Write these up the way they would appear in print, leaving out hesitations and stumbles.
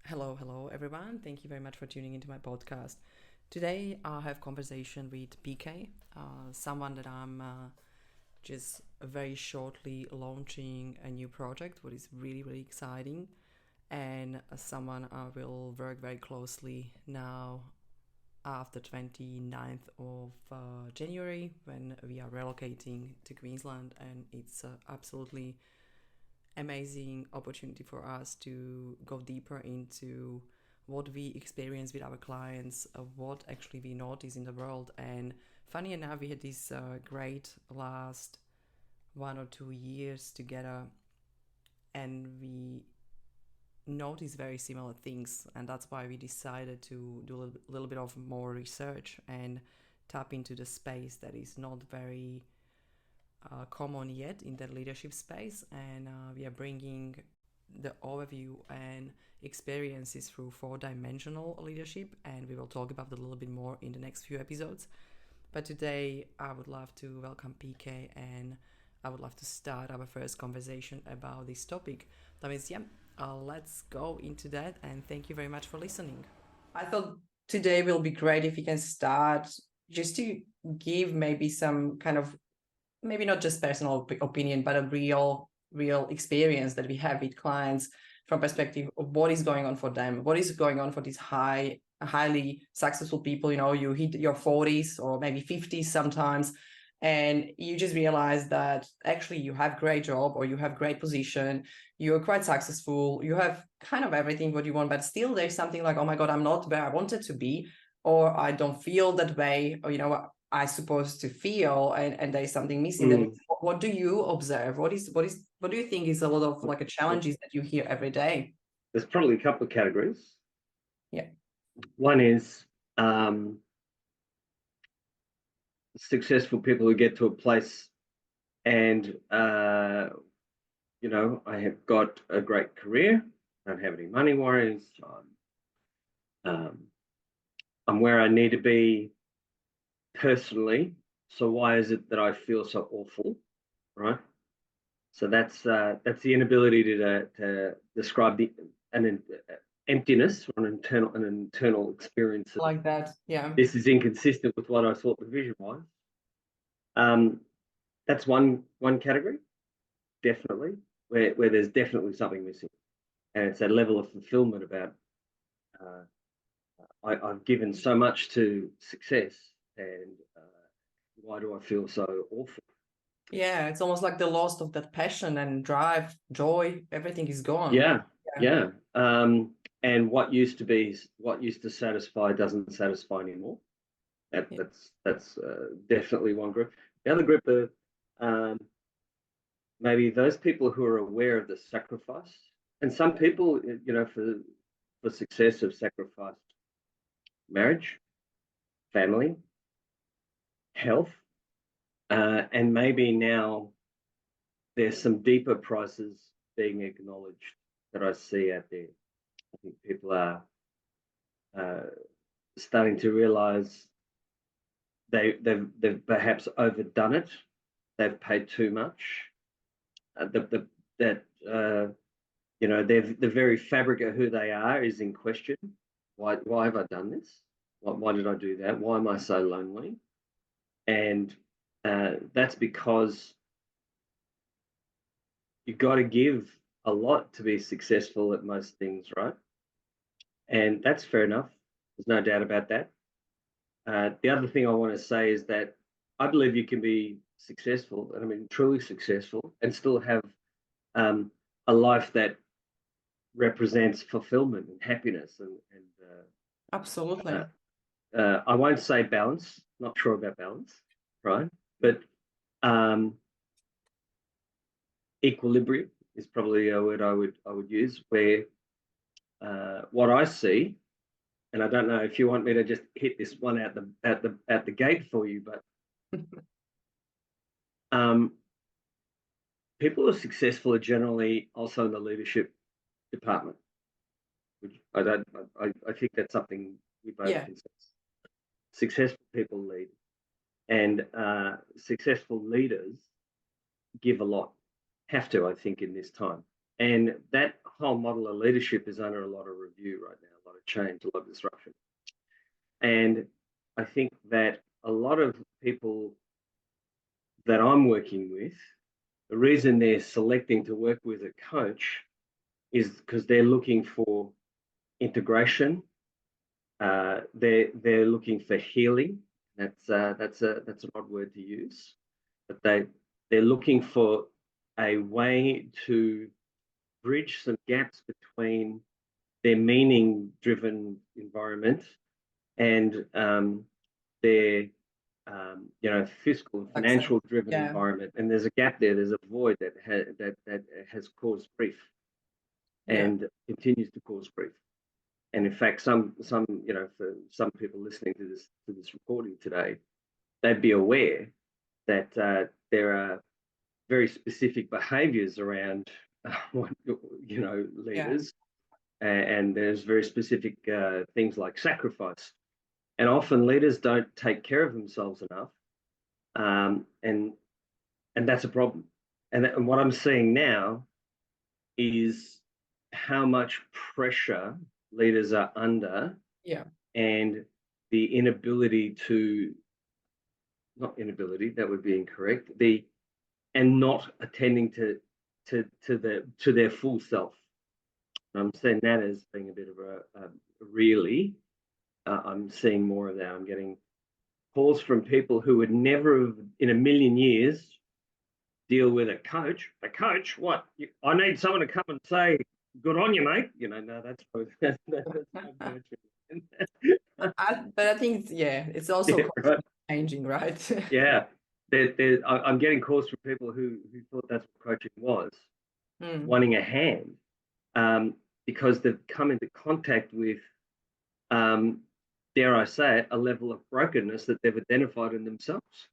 Hello everyone. Thank you very much for tuning into my podcast. Today I have conversation with PK, someone that I'm just very shortly launching a new project, what is really exciting, and someone I will work very closely now after 29th of January when we are relocating to Queensland, and it's absolutely amazing opportunity for us to go deeper into what we experience with our clients, what actually we notice in the world. And funny enough, we had this great last 1 or 2 years together, and we notice very similar things. And that's why we decided to do a little bit of more research and tap into the space that is not very common yet in the leadership space, and we are bringing the overview and experiences through four-dimensional leadership, and we will talk about it a little bit more in the next few episodes. But today I would love to welcome PK, and I would love to start our first conversation about this topic. That means, let's go into that, and thank you very much for listening. I thought today will be great if you can start just to give maybe some kind of, maybe not just personal opinion, but a real experience that we have with clients from perspective of what is going on for them, what is going on for these highly successful people. You hit your 40s or maybe 50s sometimes, and you just realize that actually you have great job or you have great position, you're quite successful, you have kind of everything what you want, but still there's something like, oh my God, I'm not where I wanted to be, or I don't feel that way, or I supposed to feel, and there's something missing. Then what do you observe? What do you think is a lot of like a challenges that you hear every day? There's probably a couple of categories. Yeah. One is successful people who get to a place and I have got a great career, don't have any money worries, I'm where I need to be personally, so why is it that I feel so awful, right? So that's the inability to describe an emptiness or an internal experience. Like that, yeah. This is inconsistent with what I thought the vision was. That's one category, definitely, where there's definitely something missing, and it's a level of fulfillment about I've given so much to success, and why do I feel so awful? Yeah, it's almost like the loss of that passion and drive, joy, everything is gone. Yeah. And what used to satisfy doesn't satisfy anymore. That's definitely one group. The other group are maybe those people who are aware of the sacrifice. And some people, for success have sacrificed marriage, family, health, and maybe now there's some deeper prices being acknowledged that I see out there. I think people are starting to realize they've perhaps overdone it. They've paid too much. The very fabric of who they are is in question. Why have I done this? Why did I do that? Why am I so lonely? And that's because you've got to give a lot to be successful at most things, right? And that's fair enough. There's no doubt about that. The other thing I want to say is that I believe you can be successful, and I mean truly successful, and still have a life that represents fulfillment and happiness and Absolutely. I won't say balance, not sure about balance, right? But equilibrium is probably a word I would use, where what I see, and I don't know if you want me to just hit this one at the gate for you, but people who are successful are generally also in the leadership department. Which I think that's something we both can sense. Successful people lead, and successful leaders give a lot. Have to, I think, in this time. And that whole model of leadership is under a lot of review right now, a lot of change, a lot of disruption. And I think that a lot of people that I'm working with, the reason they're selecting to work with a coach is because they're looking for integration. They're looking for healing. That's an odd word to use, but they're looking for a way to bridge some gaps between their meaning-driven environment and their fiscal and financial-driven environment. And there's a gap there. There's a void that has caused grief and continues to cause grief. And in fact, some for some people listening to this recording today, they'd be aware that there are very specific behaviours around leaders, and there's very specific things like sacrifice, and often leaders don't take care of themselves enough, and that's a problem. And what I'm seeing now is how much pressure leaders are under, and the inability to, not inability, that would be incorrect, and not attending to their full self. I'm seeing that as being a bit of a really, I'm seeing more of that. I'm getting calls from people who would never have in a million years deal with a coach. A coach, what? I need someone to come and say, good on you, mate. No, that's not but I think, it's also changing, right? I'm getting calls from people who thought that's what coaching was, wanting a hand, because they've come into contact with, dare I say it, a level of brokenness that they've identified in themselves.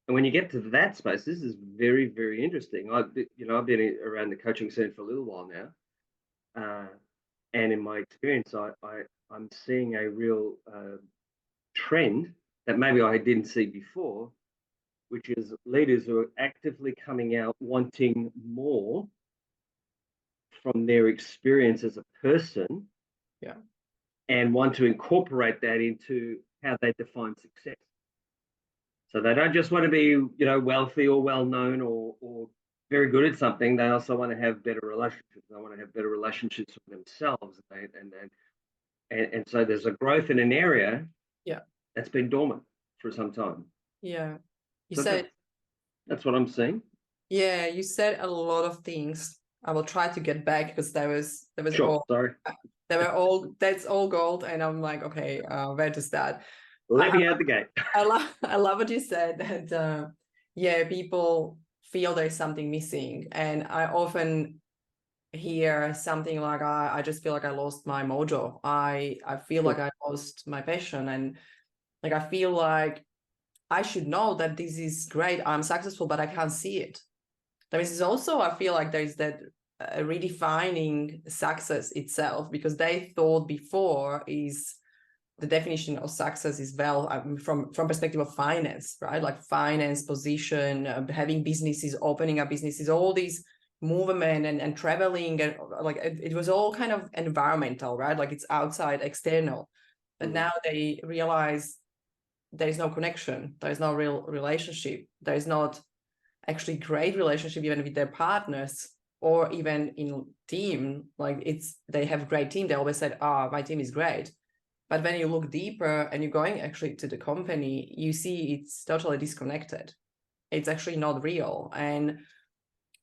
And when you get to that space, this is very, very interesting. I've been around the coaching scene for a little while now, and in my experience, I'm seeing a real trend that maybe I didn't see before, which is leaders who are actively coming out wanting more from their experience as a person, and want to incorporate that into how they define success. So they don't just want to be, wealthy or well-known or very good at something. They also want to have better relationships. They want to have better relationships with themselves. And so there's a growth in an area that's been dormant for some time. Yeah. That's what I'm seeing. Yeah, you said a lot of things. I will try to get back because there was sure, sorry. That's all gold, and I'm like, okay, where to start? Let me out the gate. I love what you said, that people feel there's something missing, and I often hear something like, I just feel like I lost my mojo. I feel like I lost my passion, and like I feel like I should know that this is great, I'm successful, but I can't see it. There is also, I feel like there's that redefining success itself, because they thought before is the definition of success is from perspective of finance, right? Like finance, position, having businesses, opening up businesses, all these movement and traveling, and like it was all kind of environmental, right? Like it's outside, external. But now they realize there's no connection, there's no real relationship, there's not actually great relationship even with their partners or even in team. Like they have great team. They always said, my team is great. But when you look deeper and you're going actually to the company, you see it's totally disconnected. It's actually not real. And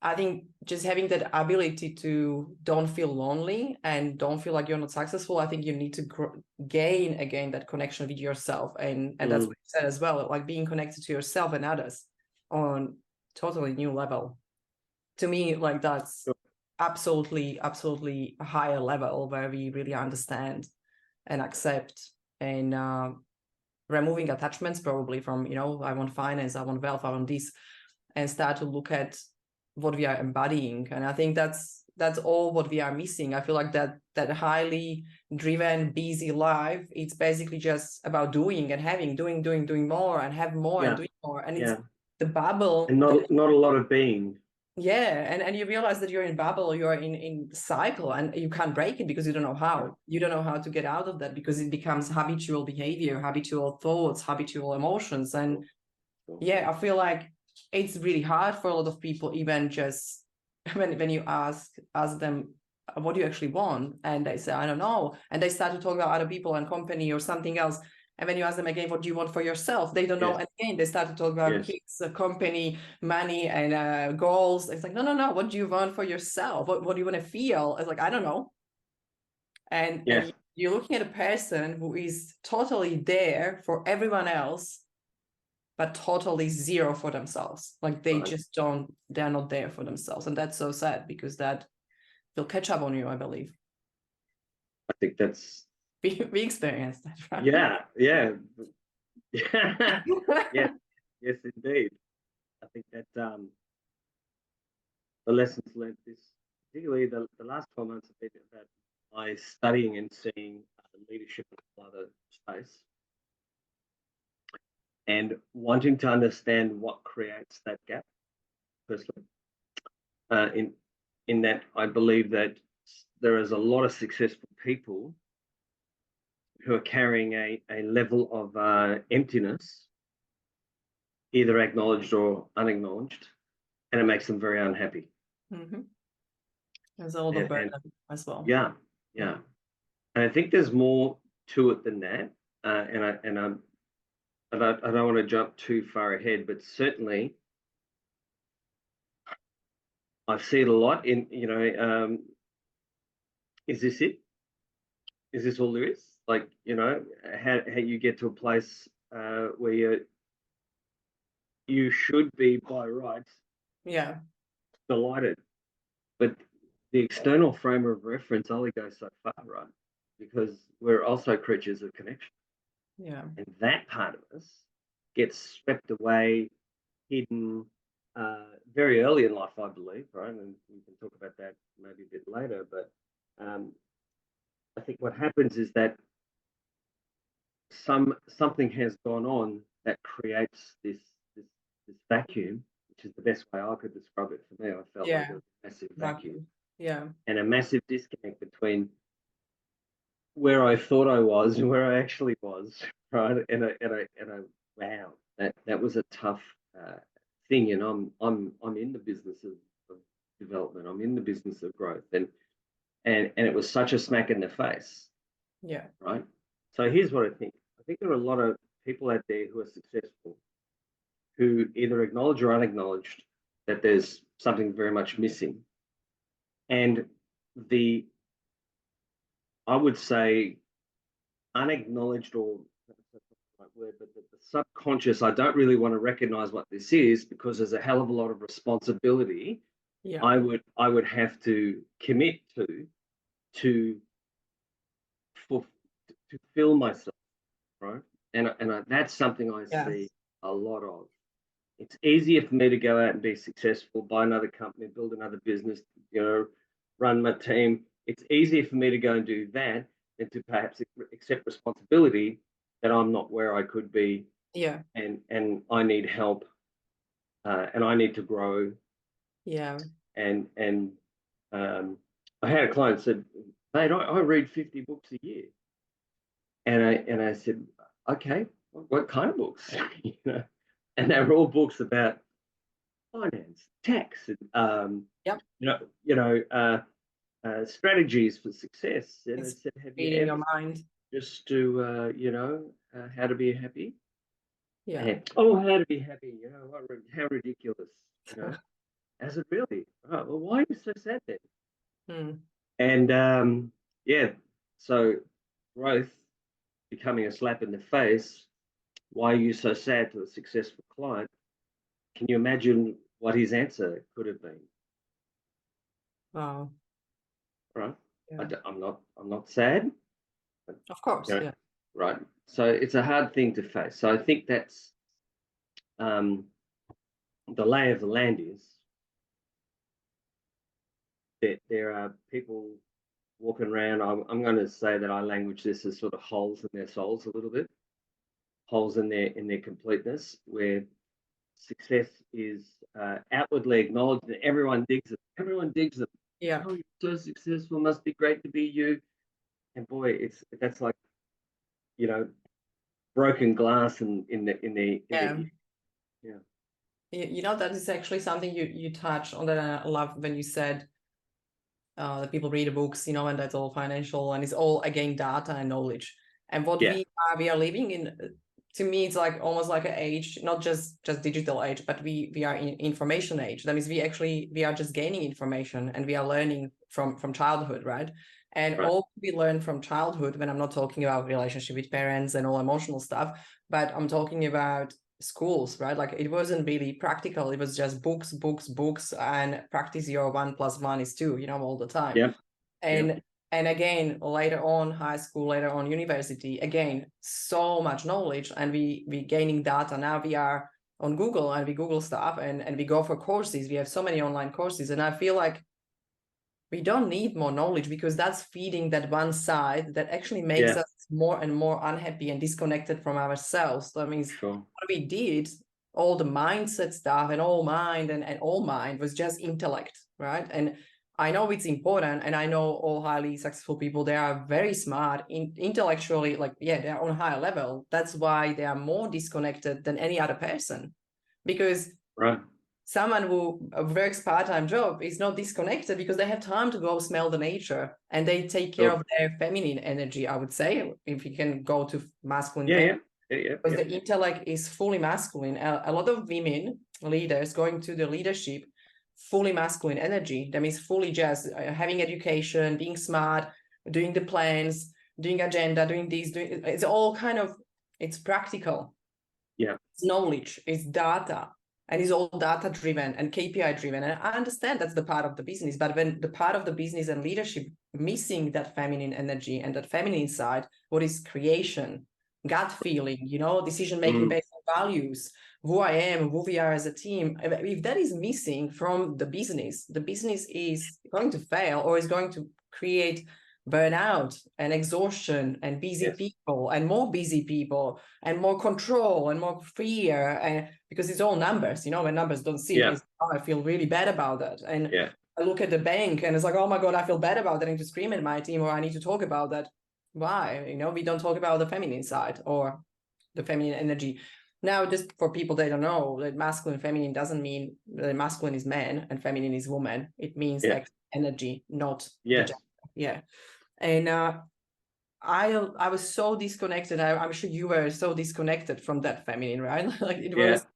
I think just having that ability to don't feel lonely and don't feel like you're not successful, I think you need to gain again that connection with yourself. And that's what you said as well, like being connected to yourself and others on totally new level. To me, like that's absolutely a higher level where we really understand and accept, and removing attachments probably from, I want finance, I want wealth, I want this, and start to look at what we are embodying. And I think that's all what we are missing. I feel like that highly driven, busy life, it's basically just about doing and having, doing more and have more and doing more. And it's the bubble. And not a lot of being. Yeah, and you realize that you're in bubble, you're in cycle, and you can't break it because you don't know how. You don't know how to get out of that because it becomes habitual behavior, habitual thoughts, habitual emotions. And yeah, I feel like it's really hard for a lot of people, even just when you ask them what do you actually want, and they say I don't know, and they start to talk about other people and company or something else. And when you ask them again, what do you want for yourself? They don't know. Yes. And again, they start to talk about Yes. kids, company, money, and goals. It's like, no, no, no. What do you want for yourself? What do you want to feel? It's like, I don't know. And Yes. you're looking at a person who is totally there for everyone else, but totally zero for themselves. Like they Right. just don't, they're not there for themselves. And that's so sad because that will catch up on you, I believe. I think that's We experienced that, right? yeah, yeah. Yes, yes, indeed. I think that the lessons learned this, particularly the last 12 months have been about my studying and seeing leadership in another space and wanting to understand what creates that gap. Personally, in that I believe that there is a lot of successful people who are carrying a level of emptiness, either acknowledged or unacknowledged, and it makes them very unhappy. Mm-hmm. There's a lot of And burden as well. yeah, Yeah. yeah, and I think there's more to it than that. I don't want to jump too far ahead, but certainly I see it a lot in is this it? Is this all there is? Like how you get to a place where you should be by rights Yeah. delighted, but the external frame of reference only goes so far, right? Because we're also creatures of connection. Yeah. And that part of us gets swept away, hidden very early in life, I believe, right? And we can talk about that maybe a bit later. But I think what happens is that something has gone on that creates this vacuum, which is the best way I could describe it. For me, I felt like Yeah. there was a massive Exactly. vacuum Yeah. and a massive disconnect between where I thought I was and where I actually was, right? And I wow, that was a tough thing. And I'm in the business of development. I'm in the business of growth, and it was such a smack in the face, Yeah. right? So here's what I think. I think there are a lot of people out there who are successful who either acknowledge or unacknowledged that there's something very much missing, and the I would say unacknowledged or that's not the right word, but the subconscious, I don't really want to recognize what this is because there's a hell of a lot of responsibility Yeah. I would have to commit to to fill myself, right? And that's something I see Yes. a lot of. It's easier for me to go out and be successful, buy another company, build another business, run my team. It's easier for me to go and do that than to perhaps accept responsibility that I'm not where I could be, Yeah. and I need help, and I need to grow. Yeah. And I had a client said, "Mate, I read 50 books a year," and I said, "Okay, what kind of books?" And they were all books about finance, tax, and Yep. strategies for success. And I It's said, "Have you feeding ever your mind. just to how to be happy?" Yeah. And, oh, how to be happy? How ridiculous? As it really? Oh, well, why are you so sad then? Mm. And yeah, so growth becoming a slap in the face. Why are you so sad to a successful client? Can you imagine what his answer could have been? Wow. Right? Yeah. I'm not sad. Of course. You know, Yeah. right? So it's a hard thing to face. So I think that's um, the lay of the land is that there are people walking around. I'm going to say that I language this as sort of holes in their souls a little bit, holes in their completeness, where success is outwardly acknowledged and everyone digs it. Everyone digs it. Yeah. Oh, you're so successful. Must be great to be you. And boy, that's like, you know, broken glass in the Yeah. yeah. You know, that is actually something you touch on that I love when you said that people read the books, you know, and that's all financial and it's all again data and knowledge. And what Yeah. we are living in, to me, it's like almost like an age, not just digital age, but we are in information age. That means we are just gaining information and we are learning from childhood, right? And Right. all we learn from childhood, when I'm not talking about relationship with parents and all emotional stuff, but I'm talking about schools, right? Like it wasn't really practical. It was just books, books, books, and practice your 1+1 is 2, you know, all the time. Yeah. And and again, later on high school, later on university, again, so much knowledge, and we gaining data. Now we are on Google and we Google stuff and we go for courses. We have so many online courses, and I feel like we don't need more knowledge because that's feeding that one side that actually makes us more and more unhappy and disconnected from ourselves. That means what we did, all the mindset stuff and all mind and all mind was just intellect, right? And I know it's important, and I know all highly successful people, they are very smart intellectually, like, yeah, they're on a higher level. That's why they are more disconnected than any other person, because someone who works part-time job is not disconnected because they have time to go smell the nature and they take care of their feminine energy, I would say, if you can go to masculine. Because the intellect is fully masculine. A lot of women leaders going to the leadership, fully masculine energy. That means fully just having education, being smart, doing the plans, doing agenda, doing this, doing it's all kind of, it's practical. It's knowledge, it's data, and it's all data driven and KPI driven. And I understand that's the part of the business, but when the part of the business and leadership missing that feminine energy and that feminine side, what is creation, gut feeling, you know, decision making based on values, who I am, who we are as a team. If that is missing from the business is going to fail or is going to create burnout and exhaustion and busy people and more busy people and more control and more fear, and because it's all numbers, you know, when numbers don't see it, oh, I feel really bad about that. And I look at the bank and it's like, oh my God, I feel bad about that. I need to scream at my team, or I need to talk about that. Why? You know, we don't talk about the feminine side or the feminine energy. Now, just for people that don't know, that masculine and feminine doesn't mean that masculine is man and feminine is woman. It means like energy, not the gender. And I was so disconnected. I'm sure you were so disconnected from that feminine, right? Like it was,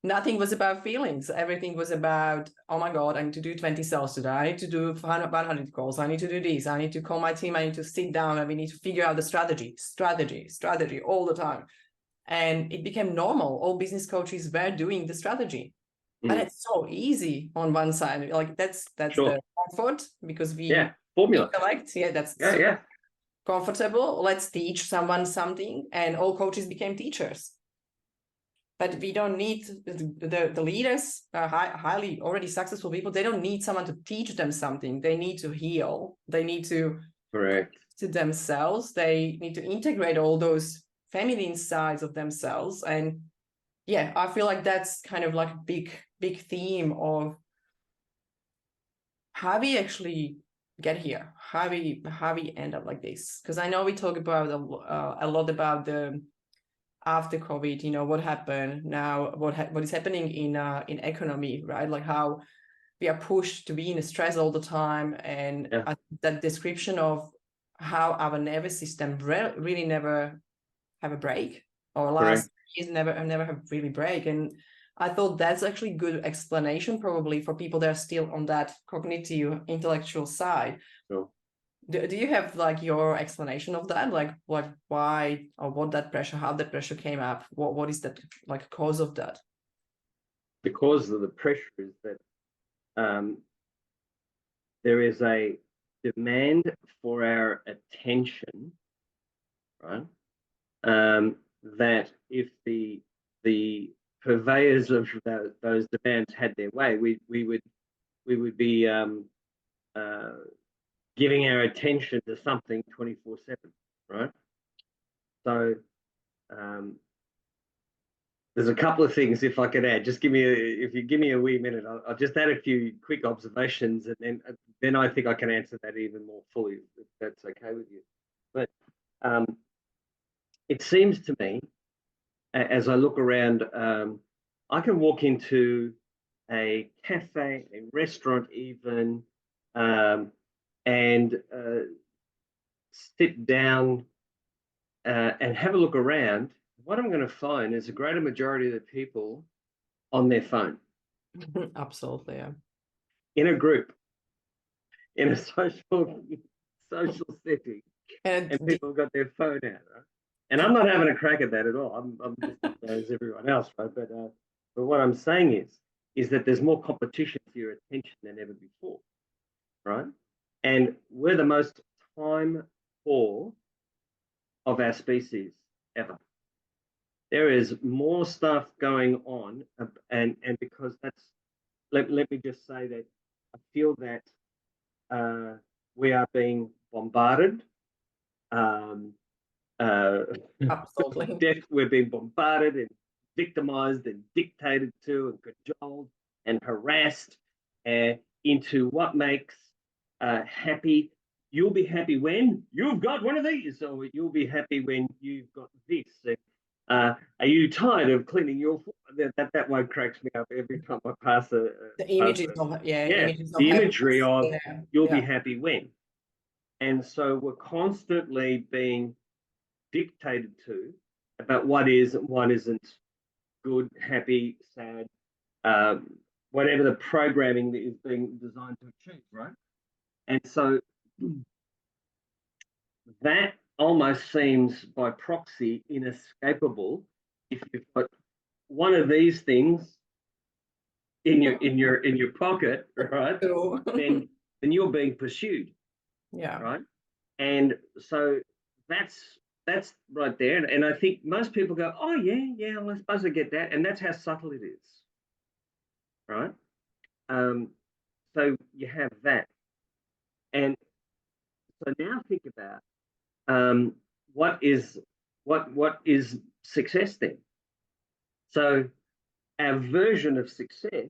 nothing was about feelings. Everything was about, oh my God, I need to do 20 sales today. I need to do 100 calls. I need to do this. I need to call my team. I need to sit down and we need to figure out the strategy all the time. And it became normal. All business coaches were doing the strategy. But it's so easy on one side. Like that's the comfort, because we formula. Intellect, that's comfortable. Let's teach someone something, and all coaches became teachers. But we don't need the leaders, highly already successful people. They don't need someone to teach them something. They need to heal. They need to to themselves. They need to integrate all those feminine sides of themselves. And I feel like that's kind of like a big theme of how we actually get here, how we end up like this. Because I know we talk about a lot about the after COVID, you know, what happened now, what is happening in economy, right? Like how we are pushed to be in stress all the time, and that description of how our nervous system really never have a break, or last years never have really break. And I thought that's actually good explanation probably for people that are still on that cognitive intellectual side. Do you have like your explanation of that, like why or what that pressure, how that pressure came up, what is that like cause of that? The cause of the pressure is that there is a demand for our attention, right? That if the purveyors of those demands had their way, we would be giving our attention to something 24/7, right? So there's a couple of things if I could add. Just if you give me a wee minute, I'll just add a few quick observations, and then I think I can answer that even more fully, if that's okay with you. But it seems to me, as I look around, I can walk into a cafe, a restaurant, even, and sit down and have a look around. What I'm going to find is a greater majority of the people on their phone. Absolutely, yeah. In a group, in a social setting, and people got their phone out, right? And I'm not having a crack at that at all. I'm just as everyone else, right? But what I'm saying is that there's more competition for your attention than ever before, right? And we're the most time poor of our species ever. There is more stuff going on, and because that's, let me just say that I feel that we are being bombarded. Absolutely. We're being bombarded and victimized and dictated to and cajoled and harassed into what makes happy. You'll be happy when you've got one of these, or you'll be happy when you've got this. Are you tired of cleaning your floor? That one cracks me up every time I pass the images of the imagery of you'll be happy when. And so we're constantly being dictated to about what is and what isn't good, happy, sad, whatever the programming that is being designed to achieve, right? And so that almost seems by proxy inescapable. If you've got one of these things in your pocket, right, then you're being pursued. Yeah. Right. And so that's right there. And I think most people go, oh yeah, well, I suppose I get that. And that's how subtle it is. Right. So you have that. And so now think about what is success then? So our version of success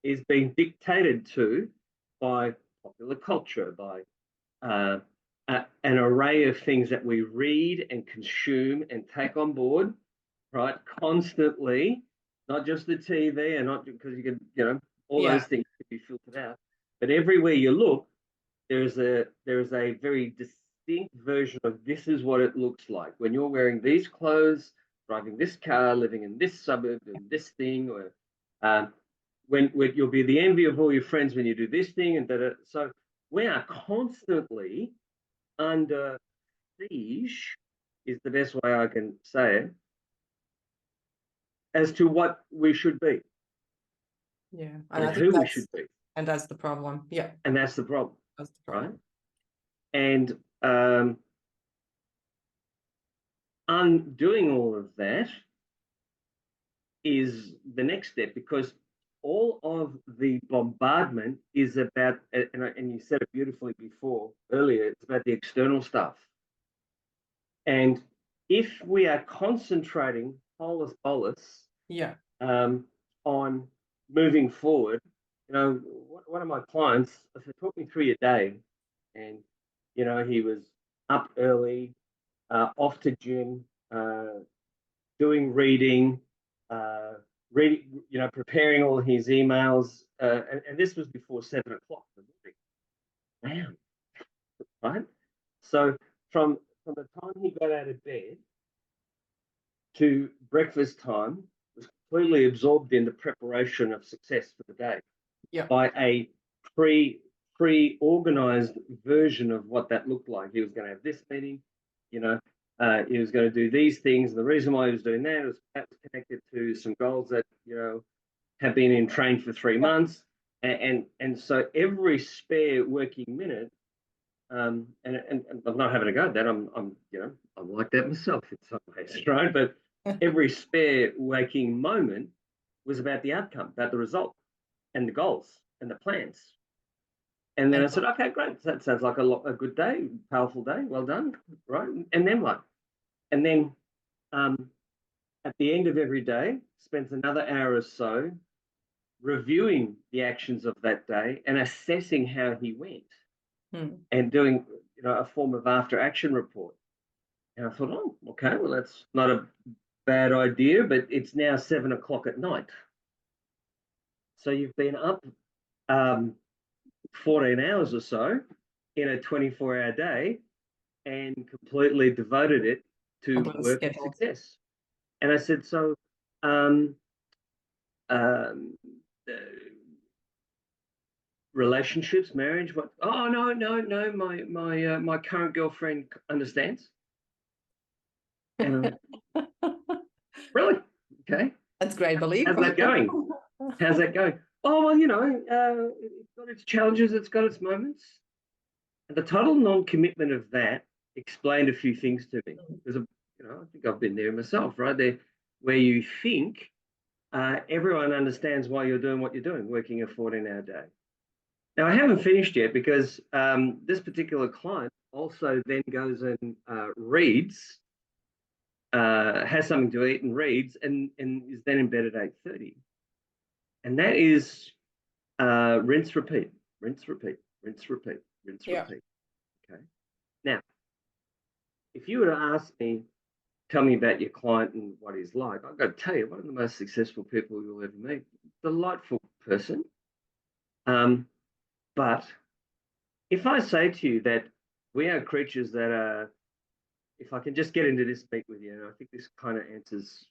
is being dictated to by popular culture, by an array of things that we read and consume and take on board, right? Constantly, not just the TV, and not because you can, all those things could be filtered out, but everywhere you look, there is a very distinct version of this is what it looks like when you're wearing these clothes, driving this car, living in this suburb, doing this thing, or when you'll be the envy of all your friends when you do this thing, and that. So we are constantly under siege, is the best way I can say it, as to what we should be. Yeah, and who we should be. And that's the problem. Yeah. And that's the problem. That's the problem. Right? And undoing all of that is the next step, because all of the bombardment is about, and you said it beautifully earlier, it's about the external stuff. And if we are concentrating holus bolus on moving forward, one of my clients said, talk me through your day. And, he was up early, off to gym, doing reading, preparing all his emails. And this was before 7 o'clock in the morning. Wow. Right? So from the time he got out of bed to breakfast time, was completely absorbed in the preparation of success for the day by a pre-organized version of what that looked like. He was going to have this meeting, he was going to do these things. The reason why he was doing that was connected to some goals that, have been in train for 3 months. And so every spare working minute, and I'm not having a go at that. I'm like that myself in some ways, right? But every spare waking moment was about the outcome, about the result, and the goals and the plans. And then I said, okay, great. That sounds like a good day, powerful day. Well done, right? And then what? And then at the end of every day, spends another hour or so reviewing the actions of that day and assessing how he went and doing, a form of after action report. And I thought, oh, okay, well, that's not a bad idea, but it's now 7 o'clock at night. So you've been up 14 hours or so in a 24-hour day and completely devoted it to work and success. And I said, so relationships, marriage, what? Oh, no, my current girlfriend understands. And really? Okay. That's great belief. How's that going? How's that going? Oh, well, it's got its challenges, it's got its moments. And the total non-commitment of that explained a few things to me. Because, I think I've been there myself, right? There, where you think everyone understands why you're doing what you're doing, working a 14-hour day. Now, I haven't finished yet because this particular client also then goes and reads, has something to eat and reads, and is then in bed at 8:30. And that is rinse, repeat, rinse, repeat, rinse, repeat, rinse, repeat. Okay. Now, if you were to ask me, tell me about your client and what he's like, I've got to tell you, one of the most successful people you'll ever meet. Delightful person. But if I say to you that we are creatures that are, if I can just get into this bit with you, and I think this kind of answers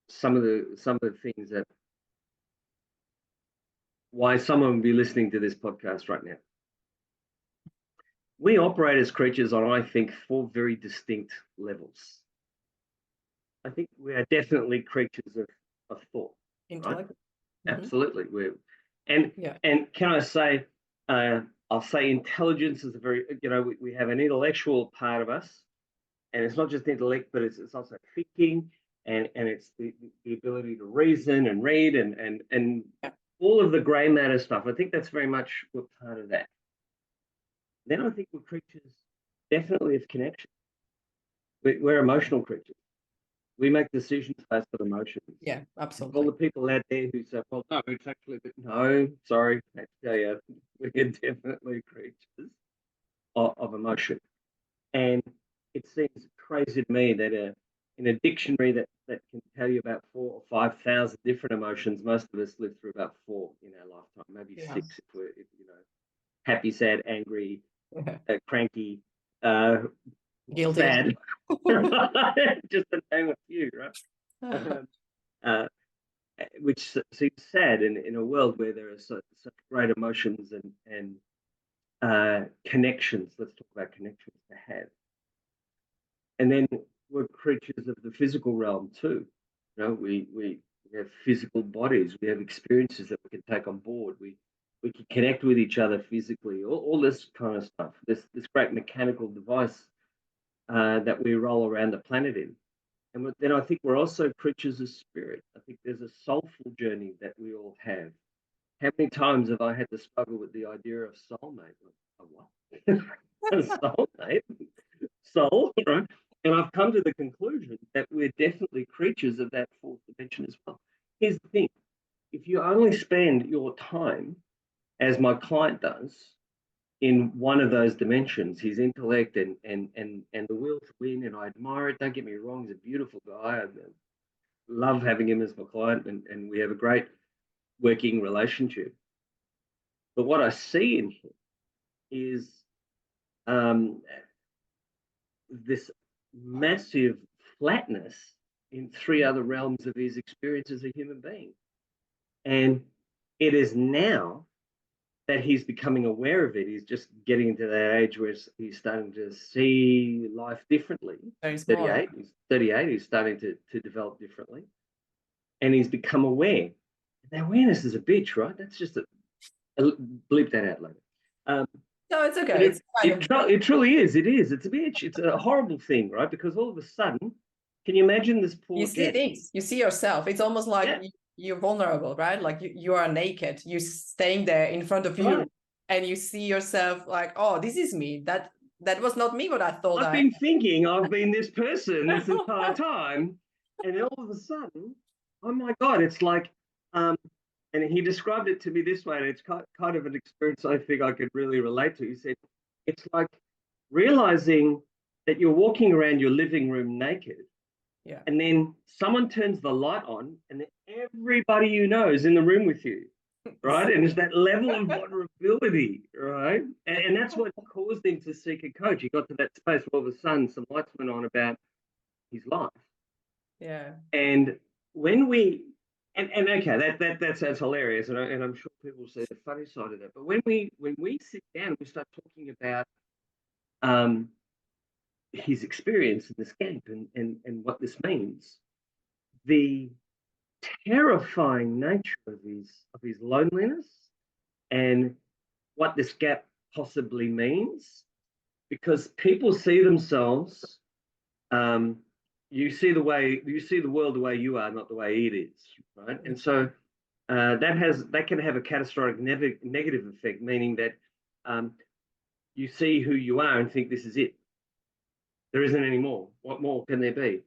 some of the things that why someone would be listening to this podcast right now. We operate as creatures on, I think, 4 very distinct levels. I think we are definitely creatures of thought. Intellect. Right? Mm-hmm. Absolutely. And can I say, I'll say intelligence is a very, we have an intellectual part of us, and it's not just intellect, but it's also thinking, and it's the ability to reason and read and all of the grey matter stuff. I think that's very much we're part of that. Then I think we're creatures definitely of connection. We're emotional creatures. We make decisions based on emotions. Yeah, absolutely. All the people out there who say, well, no, it's actually, no, sorry, I have to tell you, we're definitely creatures of emotion. And it seems crazy to me that in a dictionary that can tell you about 4,000 or 5,000 different emotions, most of us live through about 4 in our lifetime, maybe 6 if we're, happy, sad, angry, cranky, guilty, sad, just to name a few, right? Which seems sad in a world where there are such great emotions and connections. Let's talk about connections to have. And then we're creatures of the physical realm too. We have physical bodies. We have experiences that we can take on board. We can connect with each other physically. All this kind of stuff. This great mechanical device that we roll around the planet in. And then I think we're also creatures of spirit. I think there's a soulful journey that we all have. How many times have I had to struggle with the idea of soulmate? A what? A soulmate? Soul, right? And I've come to the conclusion that we're definitely creatures of that 4th dimension as well. Here's the thing. If you only spend your time, as my client does, in one of those dimensions, his intellect and the will to win, and I admire it. Don't get me wrong, he's a beautiful guy. I love having him as my client, and we have a great working relationship. But what I see in him is this massive flatness in 3 other realms of his experience as a human being. And it is now that he's becoming aware of it. He's just getting into that age where he's starting to see life differently. He's 38. He's starting to develop differently. And he's become aware. And awareness is a bitch, right? That's just bleep that out later. No, it's okay. It truly is. It is. It's a bitch. It's a horrible thing, right? Because all of a sudden, can you imagine this poor You see things. You see yourself. It's almost like you're vulnerable, right? Like you are naked. You're staying there in front of you, and you see yourself like, oh, this is me. That was not me. What I thought. I've been thinking I've been this person this entire time, and all of a sudden, oh my God, it's like, and he described it to me this way, and it's kind of an experience I think I could really relate to. He said, it's like realizing that you're walking around your living room naked, Yeah. and then someone turns the light on, and then everybody you know is in the room with you, right? And it's that level of vulnerability, right? And that's what caused him to seek a coach. He got to that space where all of a sudden some lights went on about his life. Yeah. And when we and okay, that sounds hilarious, and I'm sure people see the funny side of that. But when we sit down and we start talking about um, his experience in escape and what this means, the terrifying nature of his loneliness and what this gap possibly means, because people see themselves. You see the world the way you are, not the way it is, right? And so that can have a catastrophic negative effect, meaning that you see who you are and think this is it. There isn't any more. What more can there be,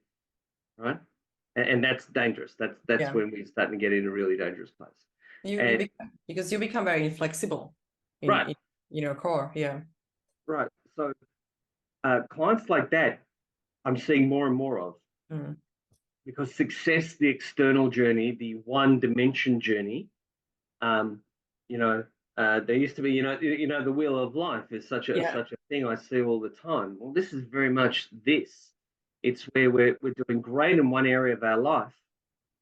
right? And that's dangerous. That's Yeah. when we're starting to get in a really dangerous place. Because you become very inflexible Right, in your core. Yeah. right. So clients like that, I'm seeing more and more of. Mm. Because success, the external journey, the one dimension journey, um, you know, there used to be, the wheel of life is such Yeah. a thing I see all the time. Well, this is very much this. It's where we're doing great in one area of our life,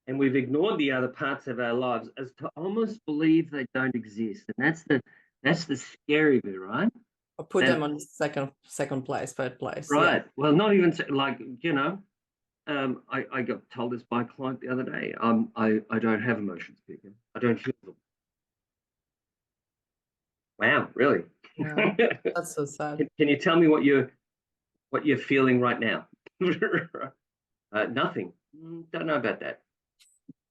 and we've ignored the other parts of our lives as to almost believe they don't exist, and that's the scary bit, right? Or put And them on second place, third place. Yeah. right, well, not even like I got told this by a client the other day. I don't have emotions, Peter. I don't feel them. Wow, really? Yeah. That's so sad. Can you tell me what you're feeling right now? Nothing. Don't know about that.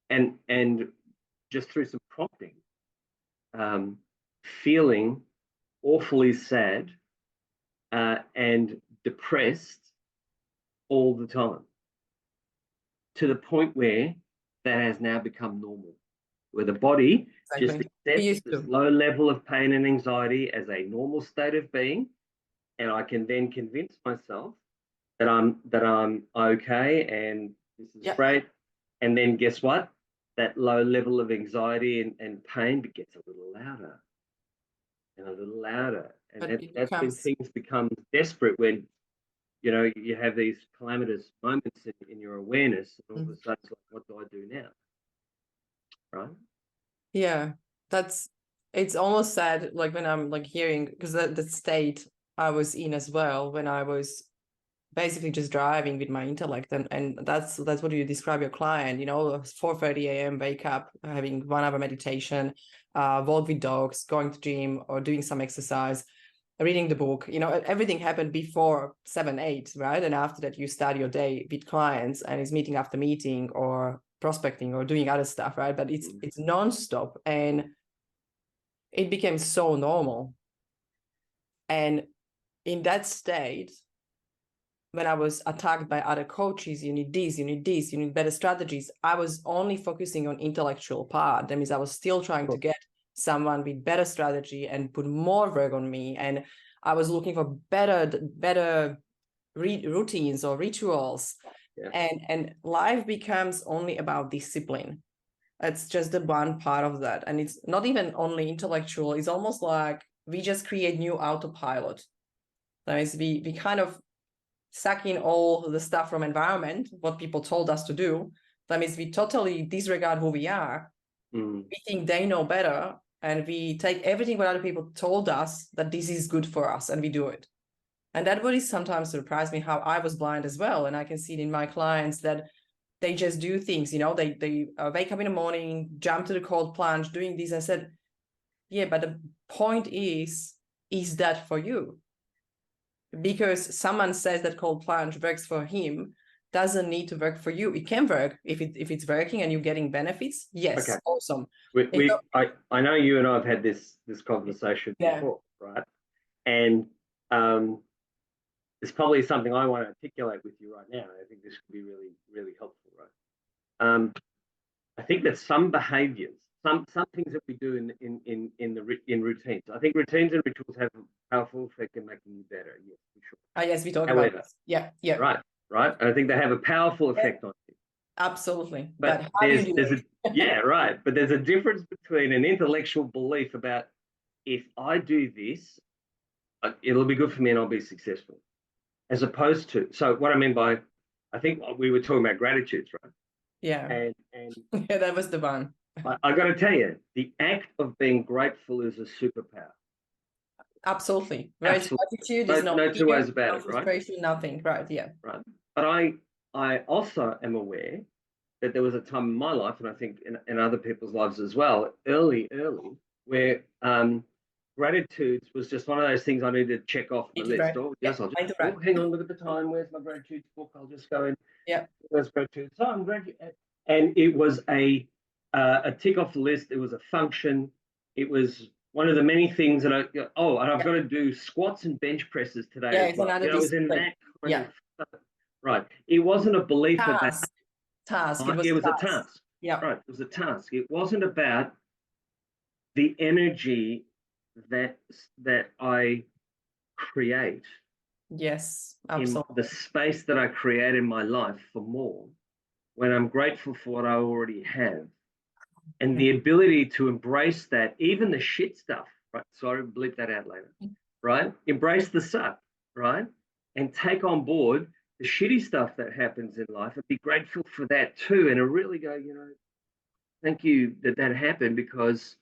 And just through some prompting, um, feeling awfully sad and depressed all the time, to the point where that has now become normal, where the body just Exactly. We accepts used this to. low level of pain and anxiety as a normal state of being, and I can then convince myself that I'm okay and this is Yeah. great. And then guess what? That low level of anxiety and pain gets a little louder and a little louder. And But it that's when becomes, things become desperate, when you have these calamitous moments in your awareness, and all of a sudden it's like, what do I do now? Right? yeah, it's almost sad, like when I'm like hearing, because the state I was in as well, when I was basically just driving with my intellect, and that's what you describe your client, 4:30 a.m. wake up, having 1 hour meditation, walk with dogs, going to gym or doing some exercise, reading the book, everything happened before 7 8, right? And after that you start your day with clients, and it's meeting after meeting or prospecting or doing other stuff, right? But it's non-stop, and it became so normal. And in that state, when I was attacked by other coaches, you need this, you need this, you need better strategies, I was only focusing on intellectual part. That means I was still trying to get someone with better strategy and put more work on me. And I was looking for better routines or rituals. Yeah. And life becomes only about discipline. It's just the one part of that. And it's not even only intellectual. It's almost like we just create new autopilot. That is, we kind of suck in all the stuff from environment, what people told us to do. That means we totally disregard who we are. We think they know better, and we take everything what other people told us that this is good for us, and we do it. And that would sometimes surprise me, how I was blind as well. And I can see it in my clients that they just do things, they wake up in the morning, jump to the cold plunge, doing this. I said, yeah, but the point is that for you? Because someone says that cold plunge works for him, doesn't need to work for you. It can work if it's working and you're getting benefits. Yes, Okay. awesome. I know you and I have had this conversation before, right? And it's probably something I want to articulate with you right now. I think this could be really, really helpful, right? I think that some behaviors, some things that we do in routines. I think routines and rituals have a powerful effect in making you better. Yes, for sure. Yes, we talk about However, this. Yeah, yeah. right. I think they have a powerful effect on you. Absolutely. But how do you do it? Yeah, right. But there's a difference between an intellectual belief about if I do this, it'll be good for me and I'll be successful, as opposed to. So what I mean by, I think we were talking about gratitudes, right? Yeah. And Yeah, that was the one. I got to tell you, the act of being grateful is a superpower. Absolutely. Right. Gratitude is no two ways about no it, right? frustration, nothing. Right. Yeah. Right. But I also am aware that there was a time in my life, and I think in other people's lives as well, early, where gratitudes was just one of those things I needed to check off the list. Oh, yes, I'll just, hang on, look at the time. Where's my gratitude book? I'll just go in. Yeah. Where's gratitude? So I'm grateful. And it was a tick off the list. It was a function. It was one of the many things that and I've got to do squats and bench presses today. Yeah, as it's well. another It was in that kind of, right. It wasn't a belief about task. It was a task. Yeah. Right. It was a task. It wasn't about the energy that I create. Yes, absolutely. In the space that I create in my life for more, when I'm grateful for what I already have, and the ability to embrace that, even the shit stuff, right? Sorry, bleep that out later, right? Embrace the suck, right? And take on board the shitty stuff that happens in life and be grateful for that too. And really go, thank you that happened because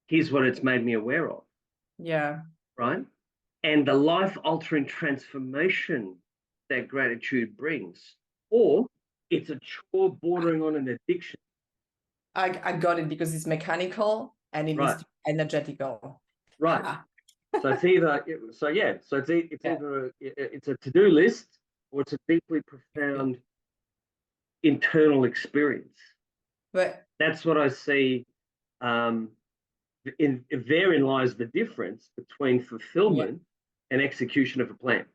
here's what it's made me aware of. Yeah. Right. And the life altering transformation that gratitude brings, or it's a chore bordering on an addiction. I got it, because it's mechanical and it needs to be energetical. Right. So it's either it's a to-do list, or it's a deeply profound internal experience. But that's what I see. Therein lies the difference between fulfillment and execution of a plan.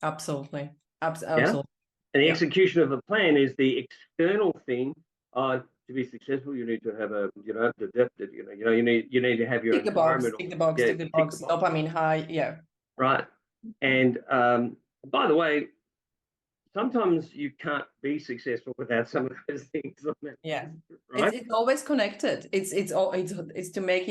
Absolutely. Absolutely. And the execution of a plan is the external thing. To be successful, you need to have you need to have your tick the box, tick the box, dopamine high. Yeah. Right. And by the way, sometimes you can't be successful without some of those things on that. Yeah. Right. It's always connected. It's to make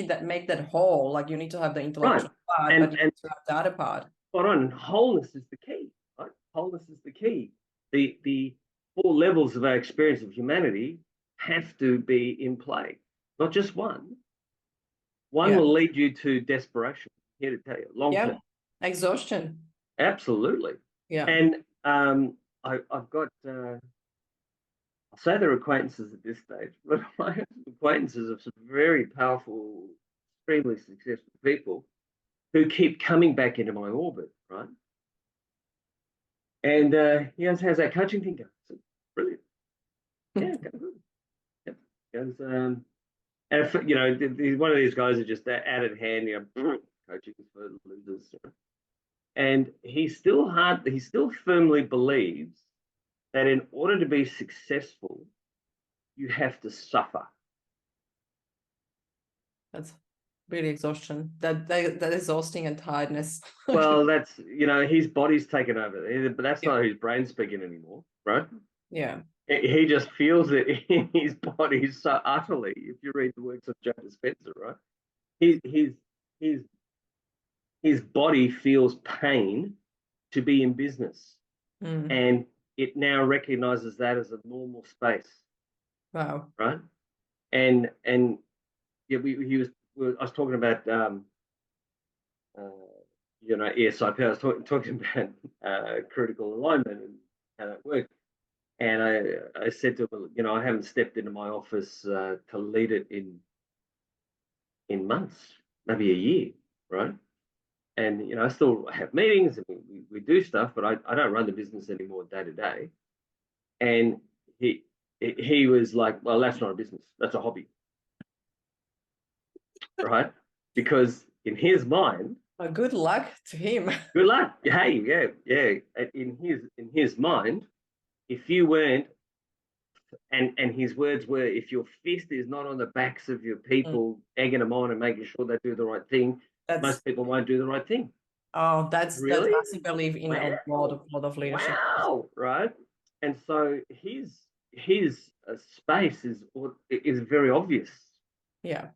that whole. Like, you need to have the intellectual part, but you need to have the other part. Spot on. Wholeness is the key. Right? Wholeness is the key. The 4 levels of our experience of humanity have to be in play, not just one. One will lead you to desperation. Here to tell you, long term exhaustion. Absolutely. Yeah. And I've got I'll say they're acquaintances at this stage, but I have acquaintances of some very powerful, extremely successful people who keep coming back into my orbit, right? And he goes, "How's that coaching thing going?" I said, "Brilliant." Yeah, good. Yep. Goes, and if, he's one of these guys who just added hand, coaching for losers. And he still firmly believes that in order to be successful, you have to suffer. That's really exhaustion. That exhausting and tiredness. Well, that's his body's taken over, but that's not his brain speaking anymore, right? Yeah. He just feels it in his body so utterly. If you read the works of Joe Dispenza, right? His body feels pain to be in business, and it now recognizes that as a normal space. Wow. Right. And yeah, I was talking about ESIP. I was talking about critical alignment and how that works. And I said to him, I haven't stepped into my office to lead it in months, maybe a year, right? And I still have meetings and we do stuff, but I don't run the business anymore day to day. And he was like, "Well, that's not a business. That's a hobby." Right? Because in his mind, well, good luck to him. Good luck. Hey, yeah. In his mind, if you weren't and his words were, if your fist is not on the backs of your people, egging them on and making sure they do the right thing, most people won't do the right thing. That's Really? massive belief in a lot of leadership. Wow, right? And so his space is very obvious. Yeah.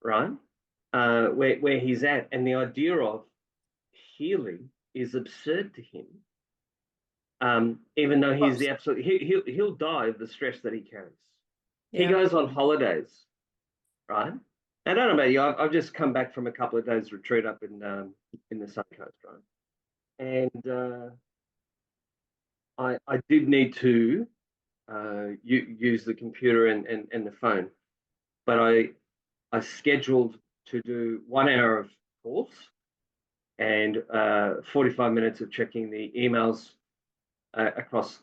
Right? Where he's at, and the idea of healing is absurd to him. Even though he's the absolute, he'll die of the stress that he carries. Yeah. He goes on holidays, right? I don't know about you. I've just come back from a couple of days retreat up in the Sun Coast, right? And I did need to use the computer and the phone, but I scheduled to do 1 hour of course and 45 minutes of checking the emails across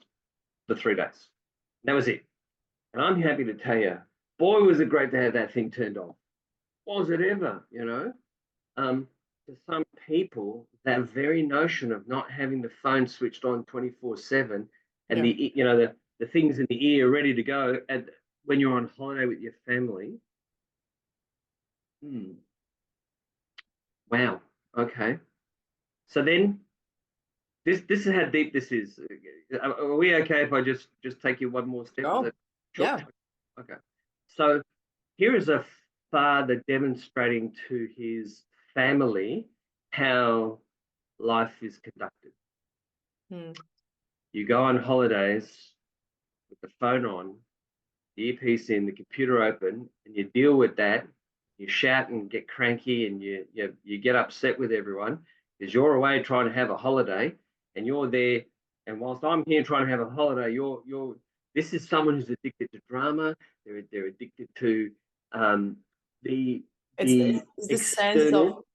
the 3 days. That was it. And I'm happy to tell you, boy, was it great to have that thing turned off. Was it ever, to some people, that very notion of not having the phone switched on 24/7 and the things in the ear ready to go when you're on holiday with your family. Wow. Okay. So then, this is how deep this is. Are we okay if I just take you one more step? Oh, yeah. Okay. So here is a father demonstrating to his family how life is conducted. You go on holidays with the phone on, the earpiece in, the computer open, and you deal with that. You shout and get cranky, and you get upset with everyone because you're away trying to have a holiday, and you're there. And whilst I'm here trying to have a holiday, this is someone who's addicted to drama. They're addicted to the external,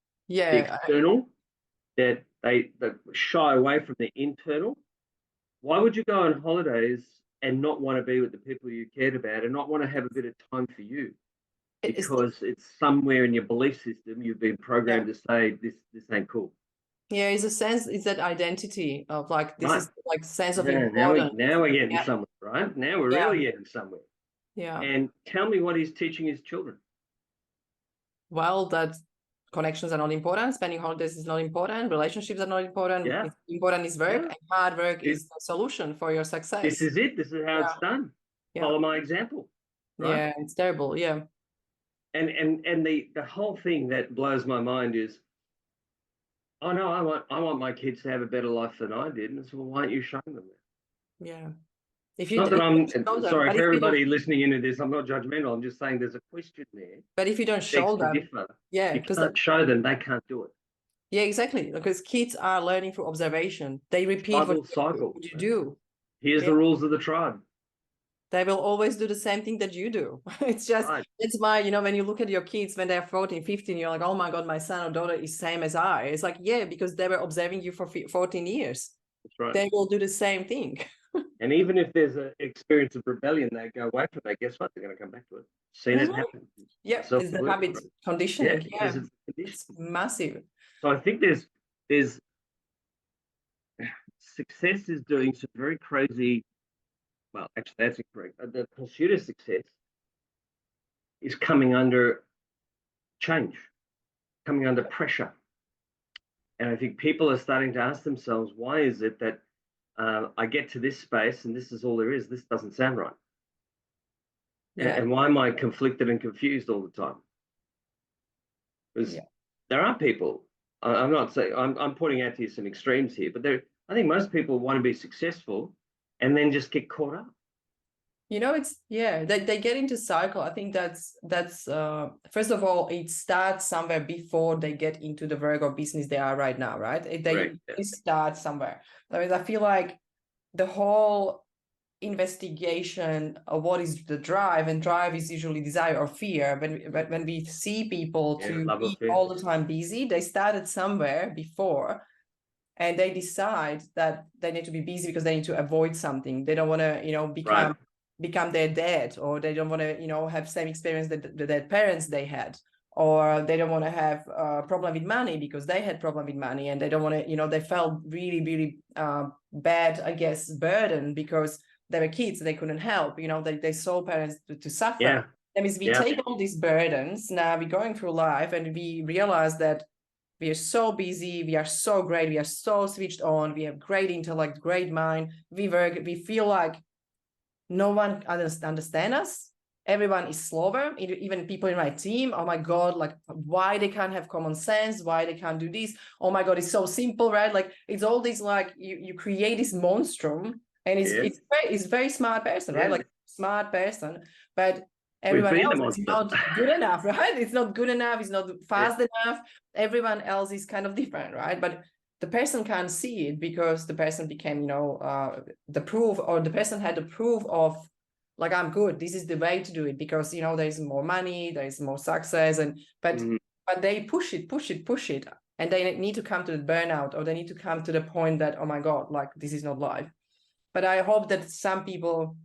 that they shy away from the internal. Why would you go on holidays and not want to be with the people you cared about and not want to have a bit of time for you? Because it's somewhere in your belief system you've been programmed to say this ain't cool. Yeah, it's that identity of like this is like sense of importance. Now we're getting somewhere, right? Now we're really getting somewhere. Yeah. And tell me what he's teaching his children. Well, that connections are not important, spending holidays is not important, relationships are not important. It's important is work, and hard work is the solution for your success. This is it. This is how it's done. Follow my example. Right? Yeah, it's terrible. Yeah. And the whole thing that blows my mind is, oh no, I want my kids to have a better life than I did. And so, well, why aren't you showing them that? Yeah. If you not that I'm sorry for everybody listening into this, I'm not judgmental. I'm just saying there's a question there. But if you don't show them, you can't show them, they can't do it. Yeah, exactly. Because kids are learning through observation. They repeat what you do. Here's the rules of the tribe. They will always do the same thing that you do. It's just, it's my, when you look at your kids when they're 14, 15, you're like, oh my God, my son or daughter is same as I. It's like, yeah, because they were observing you for 14 years. That's right. They will do the same thing. And even if there's an experience of rebellion, they go away from it. Guess what? They're going to come back to it. Seen it happen. Yeah, it's the habit conditioning. Yeah, it's massive. So I think there's success is doing some very crazy. Well, actually, that's incorrect. The pursuit of success is coming under change, coming under pressure. And I think people are starting to ask themselves, why is it that I get to this space and this is all there is? This doesn't sound right. Yeah. And why am I conflicted and confused all the time? Because there are people, I'm not saying, I'm pointing out to you some extremes here, but I think most people want to be successful and then just get caught up. It's they get into cycle. I think that's first of all, it starts somewhere before they get into the work or business they are right now, right? They start somewhere. I mean, I feel like the whole investigation of what is the drive, and drive is usually desire or fear. When we see people to be all the time busy, they started somewhere before. And they decide that they need to be busy because they need to avoid something. They don't want to, become their dad, or they don't want to, have same experience that their parents they had, or they don't want to have a problem with money because they had problem with money, and they don't want to, they felt really, really bad, I guess, burden because they were kids, they couldn't help, they saw parents to suffer. Yeah. That means we take all these burdens, now we're going through life and we realize that we are so busy, we are so great, we are so switched on, we have great intellect, great mind, we work, we feel like no one understands us. Everyone is slower, even people in my team. Oh my God, like why they can't have common sense, why they can't do this. Oh my God, it's so simple, right? Like it's all this, like you create this monstrum, and it's very smart person, right? Like smart person, but everyone else is not good enough, right? It's not good enough, it's not fast enough. Everyone else is kind of different, right? But the person can't see it because the person became, the proof, or the person had the proof of, like, I'm good, this is the way to do it, because there's more money, there's more success, but they push it, and they need to come to the burnout, or they need to come to the point that, oh my God, like this is not life. But I hope that some people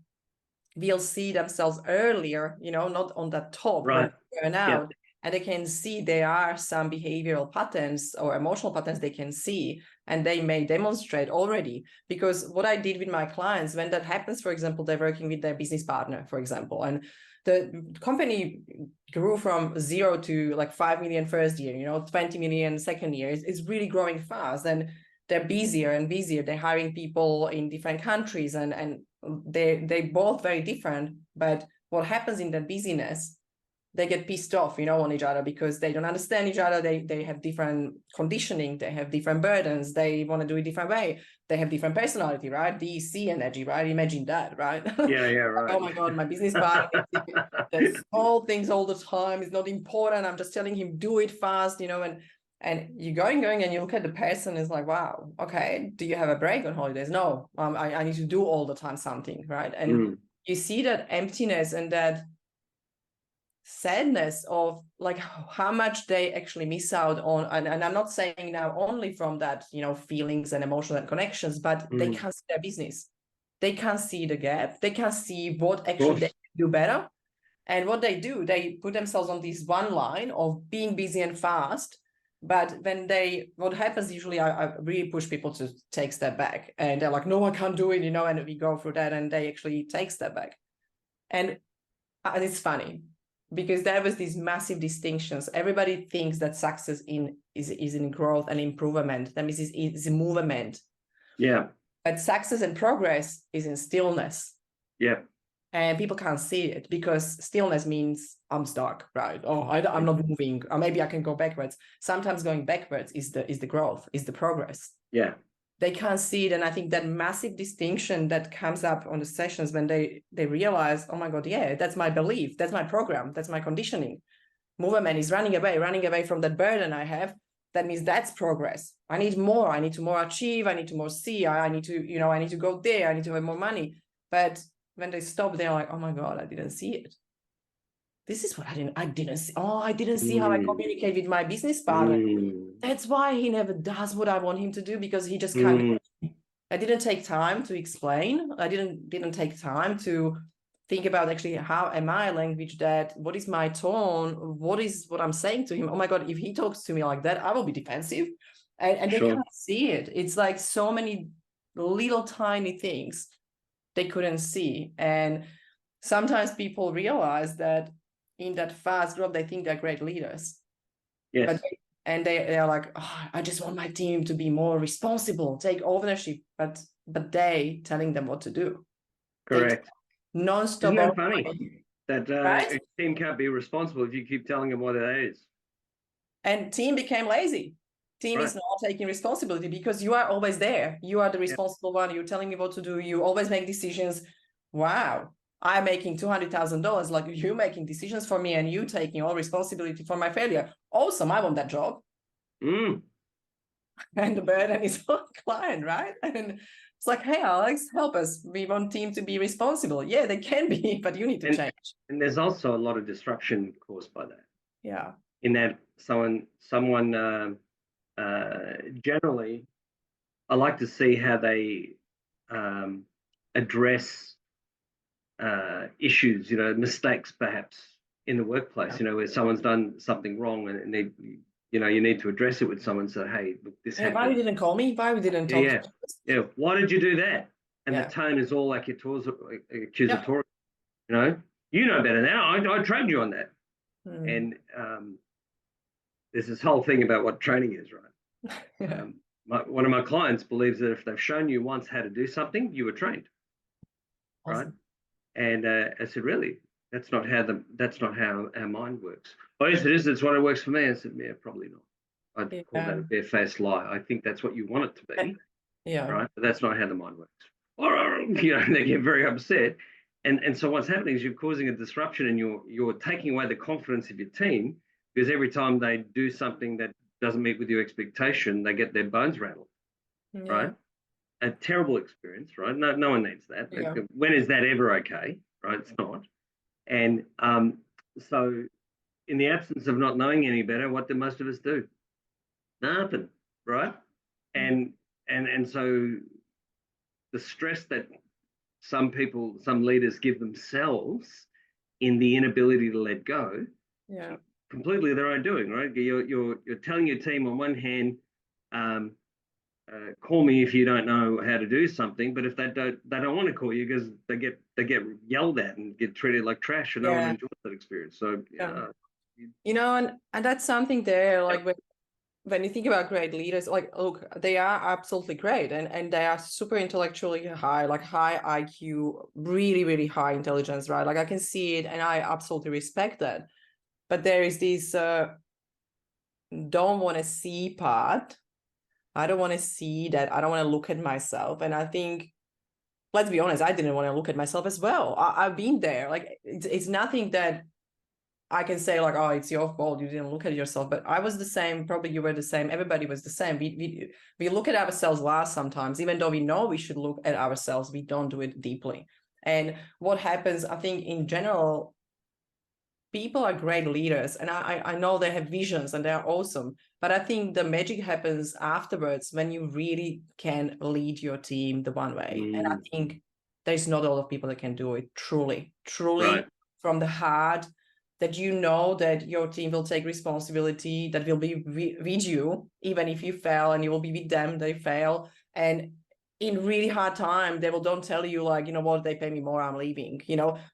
will see themselves earlier, not on that top, right, when burnout, and they can see there are some behavioral patterns or emotional patterns they can see, and they may demonstrate already. Because what I did with my clients, when that happens, for example, they're working with their business partner, for example, and the company grew from 0 to like 5 million first year, 20 million second year. It's really growing fast, and they're busier and busier. They're hiring people in different countries, and they both very different. But what happens in that busyness, they get pissed off, on each other, because they don't understand each other. They have different conditioning, they have different burdens, they want to do it different way, they have different personality, right? DC energy, right? Imagine that, right? Right. Oh my God, my business partner, the small things all the time is not important. I'm just telling him, do it fast, and you're going, and you look at the person, it's like, wow, okay, do you have a break on holidays? No, I need to do all the time something, right? And you see that emptiness and that sadness of like how much they actually miss out on, and I'm not saying now only from that feelings and emotional and connections, but they can't see their business, they can't see the gap, they can't see what actually they do better. And what they do, they put themselves on this one line of being busy and fast. But when what happens usually, I really push people to take step back, and they're like, no, I can't do it, and we go through that, and they actually take step back. And it's funny, because there was these massive distinctions. Everybody thinks that success is in growth and improvement. That means it's a movement. Yeah. But success and progress is in stillness. Yeah. And people can't see it, because stillness means I'm stuck, right? Oh, I'm not moving. Or maybe I can go backwards. Sometimes going backwards is the growth, is the progress. Yeah. They can't see it. And I think that massive distinction that comes up on the sessions, when they realize, oh my God, yeah, that's my belief, that's my program, that's my conditioning. Movement is running away from that burden I have. That means that's progress. I need more. I need to more achieve. I need to more see. I need to, I need to go there. I need to have more money. But when they stop, they're like, oh my God, I didn't see it. This is what I didn't see. Oh, I didn't see how I communicate with my business partner. That's why he never does what I want him to do, because he just can't. I didn't take time to explain. I didn't take time to think about actually how am I language that, what is my tone, what I'm saying to him. Oh my God, if he talks to me like that, I will be defensive. And they can't see it. It's like so many little tiny things they couldn't see. And sometimes people realize that in that fast growth, they think they're great leaders. Yes. And they are like, oh, I just want my team to be more responsible, take ownership, but they telling them what to do. Correct. Non-stop. Isn't that funny? That right? a team can't be responsible if you keep telling them what it is. And team became lazy. Team is not taking responsibility, because you are always there. You are the responsible one. You're telling me what to do. You always make decisions. Wow. I'm making $200,000, like you making decisions for me, and you taking all responsibility for my failure. Awesome. I want that job. And the burden is on the client, right? And it's like, hey, Alex, help us. We want team to be responsible. Yeah, they can be, but you need to change. And there's also a lot of disruption caused by that. Yeah. In that someone generally, I like to see how they address issues, mistakes perhaps in the workplace, where someone's done something wrong, and they, you need to address it with someone. So, hey, look, this happened. Why you didn't call me? Why we didn't talk? Yeah. Why did you do that? and the tone is all like accusatory. You know better now. I trained you on that. And there's this whole thing about what training is, right? One of my clients believes that if they've shown you once how to do something, you were trained, right? And I said, really? That's not how our mind works. Oh, yes, it is. It's what it works for me. I said, yeah, probably not. I'd call that a barefaced lie. I think that's what you want it to be, right? But that's not how the mind works. They get very upset. And so what's happening is you're causing a disruption, and you're taking away the confidence of your team, because every time they do something that doesn't meet with your expectation, they get their bones rattled, right? A terrible experience, right? No one needs that. When is that ever okay, right? It's not. And so in the absence of not knowing any better, what do most of us do? Nothing, right? And so the stress that some leaders give themselves in the inability to let go, completely their own doing, right? You're telling your team on one hand, call me if you don't know how to do something, but if they don't want to call you because they get yelled at and get treated like trash, and no one enjoys that experience. So and that's something there, like when you think about great leaders, like, look, they are absolutely great, and they are super intellectually high, like high IQ, really, really high intelligence, right? Like I can see it, and I absolutely respect that. But there is this don't want to see part. I don't want to see that. I don't want to look at myself. And I think, let's be honest, I didn't want to look at myself as well. I've been there. Like it's nothing that I can say like, oh, it's your fault, you didn't look at yourself. But I was the same. Probably you were the same. Everybody was the same. We look at ourselves last sometimes, even though we know we should look at ourselves, we don't do it deeply. And what happens, I think in general, people are great leaders, and I know they have visions and they're awesome, but I think the magic happens afterwards when you really can lead your team the one way. And I think there's not a lot of people that can do it truly right. From the heart, that you know that your team will take responsibility, that will be with you, even if you fail, and you will be with them, they fail. And in really hard time, they will don't tell you like, you know what, they pay me more, I'm leaving,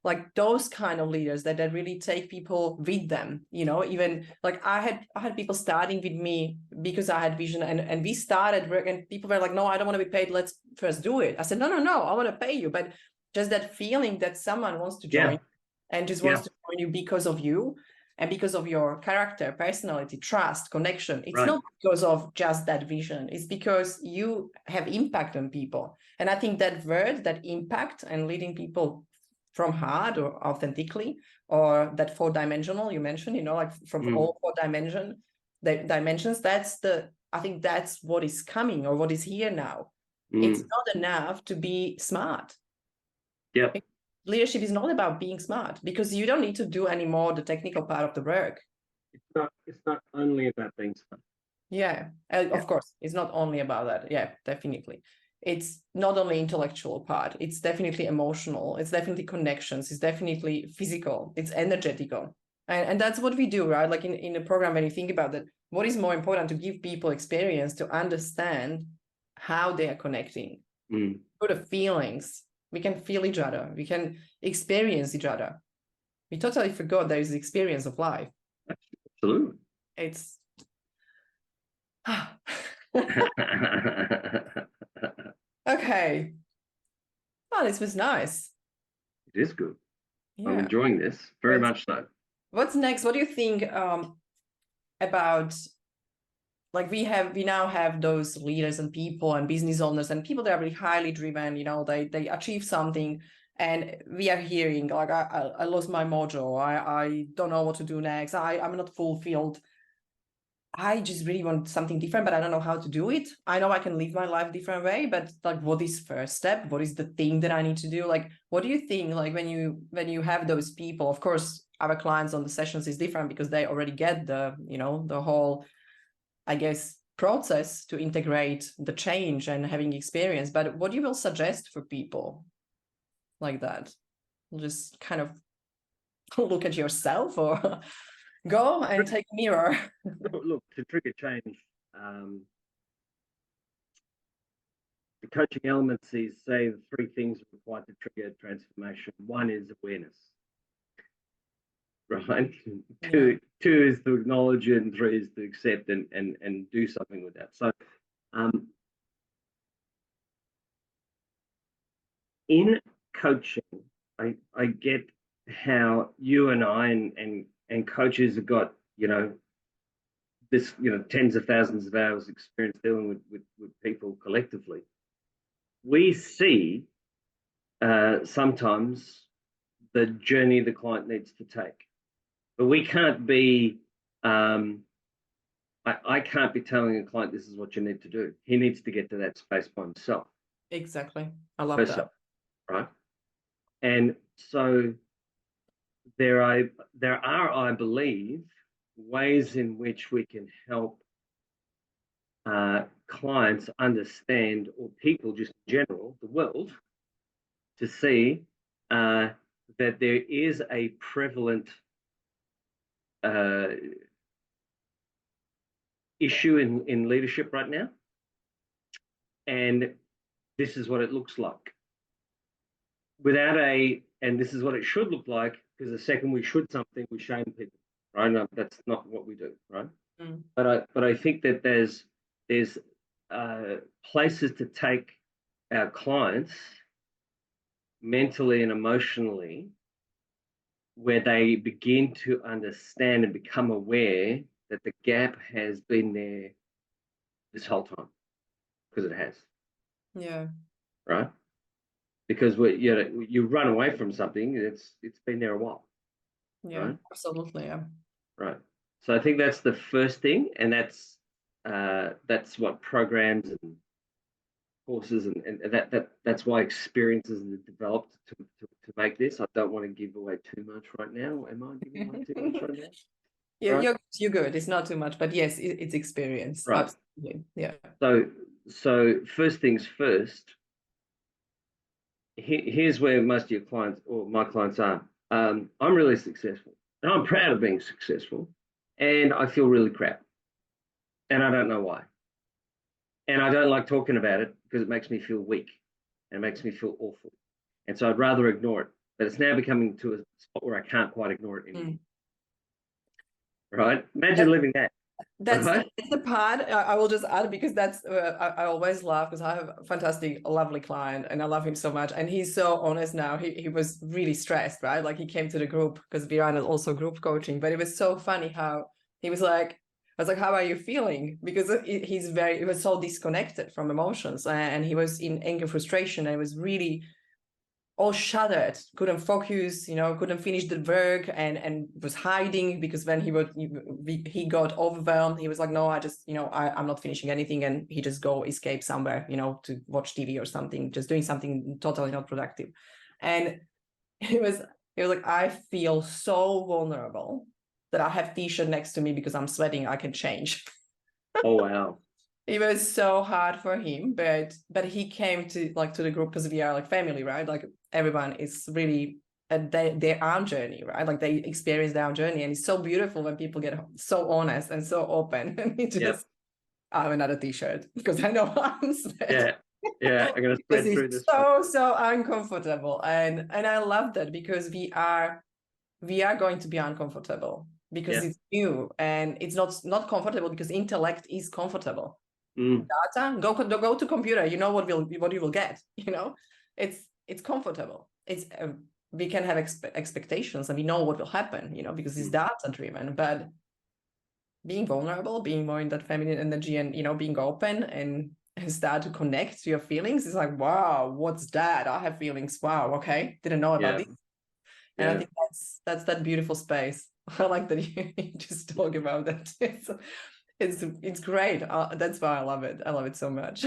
like those kind of leaders that really take people with them, even like I had people starting with me because I had vision, and we started work, and people were like, no, I don't want to be paid, let's first do it. I said, no, I want to pay you. But just that feeling that someone wants to join and just wants to join you because of you, and because of your character, personality, trust, connection. It's not because of just that vision. It's because you have impact on people. And I think that word, that impact, and leading people from heart or authentically, or that 4-dimensional you mentioned, like from all 4 dimensions, I think that's what is coming, or what is here now. It's not enough to be smart. Leadership is not about being smart, because you don't need to do anymore the technical part of the work. It's not only about being smart. Of course, it's not only about that. Definitely. It's not only intellectual part. It's definitely emotional. It's definitely connections. It's definitely physical. It's energetical. And that's what we do, right? Like in the program, when you think about that, what is more important? To give people experience to understand how they are connecting, for the feelings. We can feel each other. We can experience each other. We totally forgot there is the experience of life. Absolutely. It's okay. Oh, this was nice. It is good. I'm enjoying this very much so. What's next? What do you think about, like, we now have those leaders and people and business owners and people that are really highly driven, they achieve something, and we are hearing like, I lost my mojo, I don't know what to do next, I'm not fulfilled, I just really want something different, but I don't know how to do it. I know I can live my life different way, but like, what is first step? What is the thing that I need to do? Like, what do you think, like, when you have those people? Of course, our clients on the sessions is different because they already get the whole, I guess, process to integrate the change and having experience. But what you will suggest for people like that? Just kind of look at yourself, or go and take a mirror. Look, to trigger change, the coaching elements is say the three things required to trigger transformation. One is awareness, right? Two is to acknowledge it, and three is to accept and do something with that. So in coaching, I get how you and I and coaches have got, this, tens of thousands of hours experience dealing with people collectively. We see sometimes the journey the client needs to take, but we can't be, I can't be telling a client this is what you need to do. He needs to get to that space by himself. Exactly. I love that. Right. And so there are, I believe, ways in which we can help clients understand, or people just in general, the world, to see that there is a prevalent issue in leadership right now. And this is what it looks like. And this is what it should look like, because the second we should something, we shame people, right? No, that's not what we do, right? But I think that there's places to take our clients mentally and emotionally, where they begin to understand and become aware that the gap has been there this whole time, because it has. Yeah. Right. Because you run away from something, it's been there a while. Yeah, right? Absolutely. Yeah. Right. So I think that's the first thing, and that's what programs and courses and that's why experiences are developed to make this. I don't want to give away too much right now. Am I giving away too much right now? Yeah, right? You're good. It's not too much, but yes, it's experience. Right. Absolutely. Yeah. So first things first. Here's where most of your clients, or my clients, are. I'm really successful, and I'm proud of being successful, and I feel really crap, and I don't know why. And I don't like talking about it because it makes me feel weak, and it makes me feel awful, and so I'd rather ignore it. But it's now becoming to a spot where I can't quite ignore it anymore. Right? Imagine living that. That's the part I will just add, because that's I always laugh, because I have a fantastic, lovely client, and I love him so much, and he's so honest now. He was really stressed, right? Like, he came to the group because Viran is also group coaching, but it was so funny how he was like, I was like, how are you feeling? Because he was so disconnected from emotions, and he was in anger, frustration, and it was really all shuddered, couldn't focus, couldn't finish the work, and was hiding, because when he got overwhelmed, he was like, no, I just, I'm not finishing anything, and he just go escape somewhere, to watch TV or something, just doing something totally not productive. And he was like, I feel so vulnerable that I have t-shirt next to me because I'm sweating, I can change. Oh, wow. It was so hard for him, but he came to the group because we are like family, right? Like, everyone is really at their own journey, right? Like, they experience their own journey, and it's so beautiful when people get so honest and so open. And he just, I have another t-shirt because I know I'm sweating. Yeah, I'm gonna sweat through this. So uncomfortable, and I love that, because we are going to be uncomfortable because it's new, and it's not comfortable because intellect is comfortable. Data, go to computer, what you will get, it's comfortable. It's we can have expectations, and we know what will happen, because it's data driven. But being vulnerable, being more in that feminine energy, and being open and start to connect to your feelings, is like, wow, what's that? I have feelings. Wow, okay, didn't know about this. And I think that's that beautiful space. I like that you just talk about that. It's great. That's why I love it. I love it so much.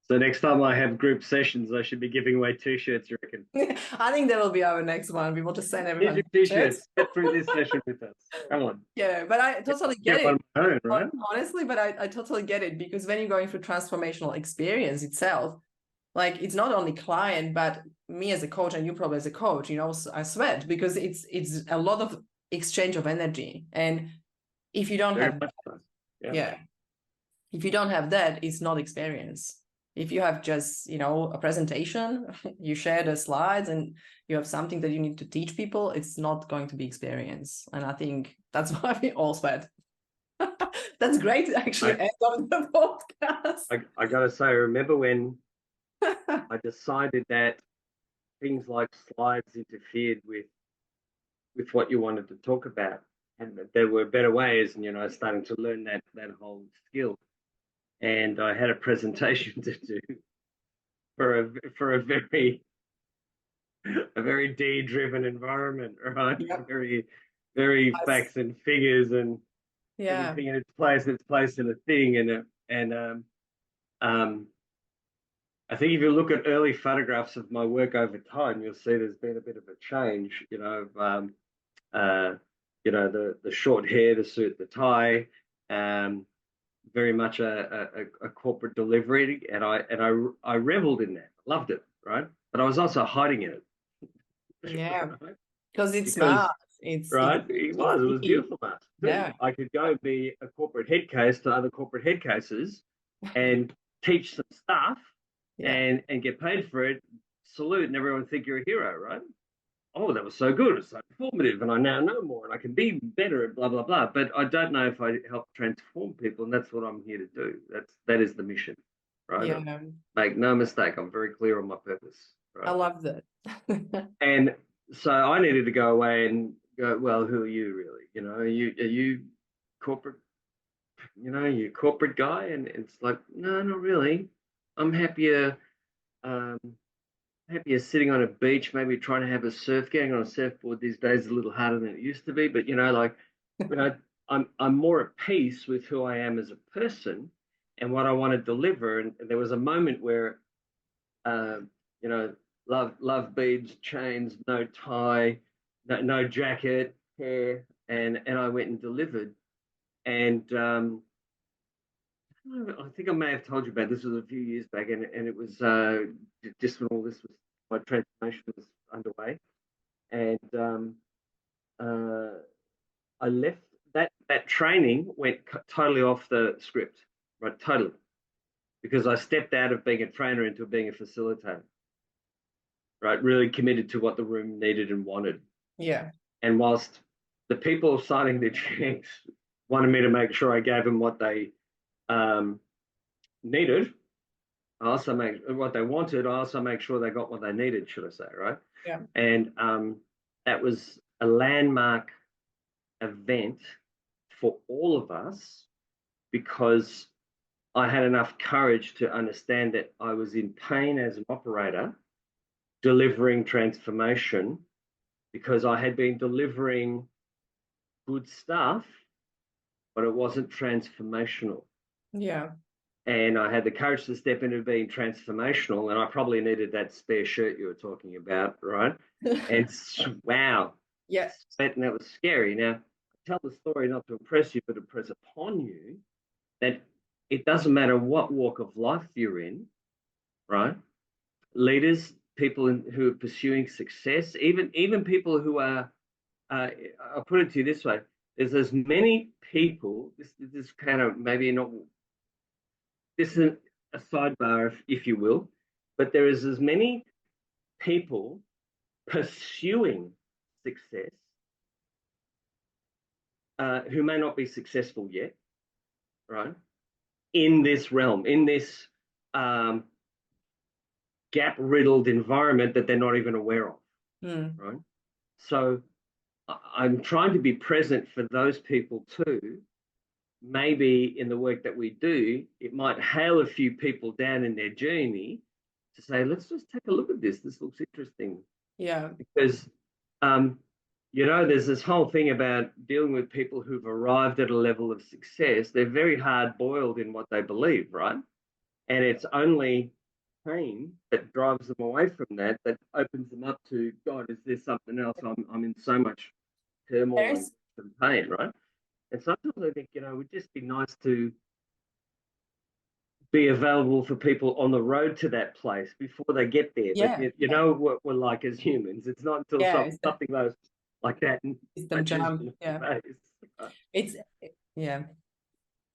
So next time I have group sessions, I should be giving away t-shirts, you reckon? I think that will be our next one. We will just send everyone t-shirts. Get through this session with us. Come on. Yeah, but I totally get it. Own, right? Honestly, but I totally get it, because when you're going through transformational experience itself, like, it's not only client, but me as a coach, and you probably as a coach, I sweat, because it's a lot of exchange of energy. And if you don't have that, if you don't have that, it's not experience. If you have just, you know, a presentation, you share the slides and you have something that you need to teach people, it's not going to be experience. And I think that's why we all sweat. That's great to actually end on the podcast. I gotta say, remember when I decided that things like slides interfered with what you wanted to talk about, and that there were better ways, and starting to learn that whole skill. And I had a presentation to do for a very D-driven environment, right? Yep. Very facts and figures and everything in its place in a thing. I think if you look at early photographs of my work over time, you'll see there's been a bit of a change. The short hair, the suit, the tie, very much a corporate delivery, and I reveled in that, loved it, right? But I was also hiding in it. Yeah, right? because it's smart. It was beautiful, man. Yeah. I could go and be a corporate head case to other corporate head cases and teach some stuff and get paid for it, salute, and everyone think you're a hero, right? Oh, that was so good, it's so informative, and I now know more, and I can be better at blah blah blah. But I don't know if I help transform people, and that's what I'm here to do. That is the mission, right? Yeah. Make no mistake, I'm very clear on my purpose. Right? I love that. And so I needed to go away and go, well, who are you really? Are you corporate? You corporate guy? And it's like, no, not really. I'm happier. Happier sitting on a beach, maybe trying to have a surf. Getting on a surfboard these days is a little harder than it used to be. But I'm more at peace with who I am as a person and what I want to deliver. And there was a moment where, love beads, chains, no tie, no jacket, hair, and I went and delivered. And I think I may have told you about this. Was a few years back, and it was just when all this was, my transformation was underway, and I left that training went totally off the script, right? Totally, because I stepped out of being a trainer into being a facilitator, right? Really committed to what the room needed and wanted. Yeah. And whilst the people signing the checks wanted me to make sure I gave them what they needed, I also make what they wanted. I also make sure they got what they needed, should I say, right? Yeah. And that was a landmark event for all of us because I had enough courage to understand that I was in pain as an operator, delivering transformation because I had been delivering good stuff, but it wasn't transformational. Yeah. And I had the courage to step into being transformational, and I probably needed that spare shirt you were talking about, right? And wow. Yes. And that was scary. Now, I tell the story not to impress you, but to impress upon you that it doesn't matter what walk of life you're in, right? Leaders, people who are pursuing success, even people who are, I'll put it to you this way, there's as many people, this kind of maybe not, this is a sidebar, if you will, but there is as many people pursuing success who may not be successful yet, right? In this realm, in this gap-riddled environment that they're not even aware of, right? So I'm trying to be present for those people too. Maybe in the work that we do, it might hail a few people down in their journey to say, let's just take a look at this. This looks interesting. Yeah. Because, there's this whole thing about dealing with people who've arrived at a level of success. They're very hard-boiled in what they believe, right? And it's only pain that drives them away from that opens them up to, God, is there something else? I'm in so much turmoil and pain, right? And sometimes I think, it would just be nice to be available for people on the road to that place before they get there. Yeah. But you know what we're like as humans. It's not until something goes like that. It's the jump. Yeah. It's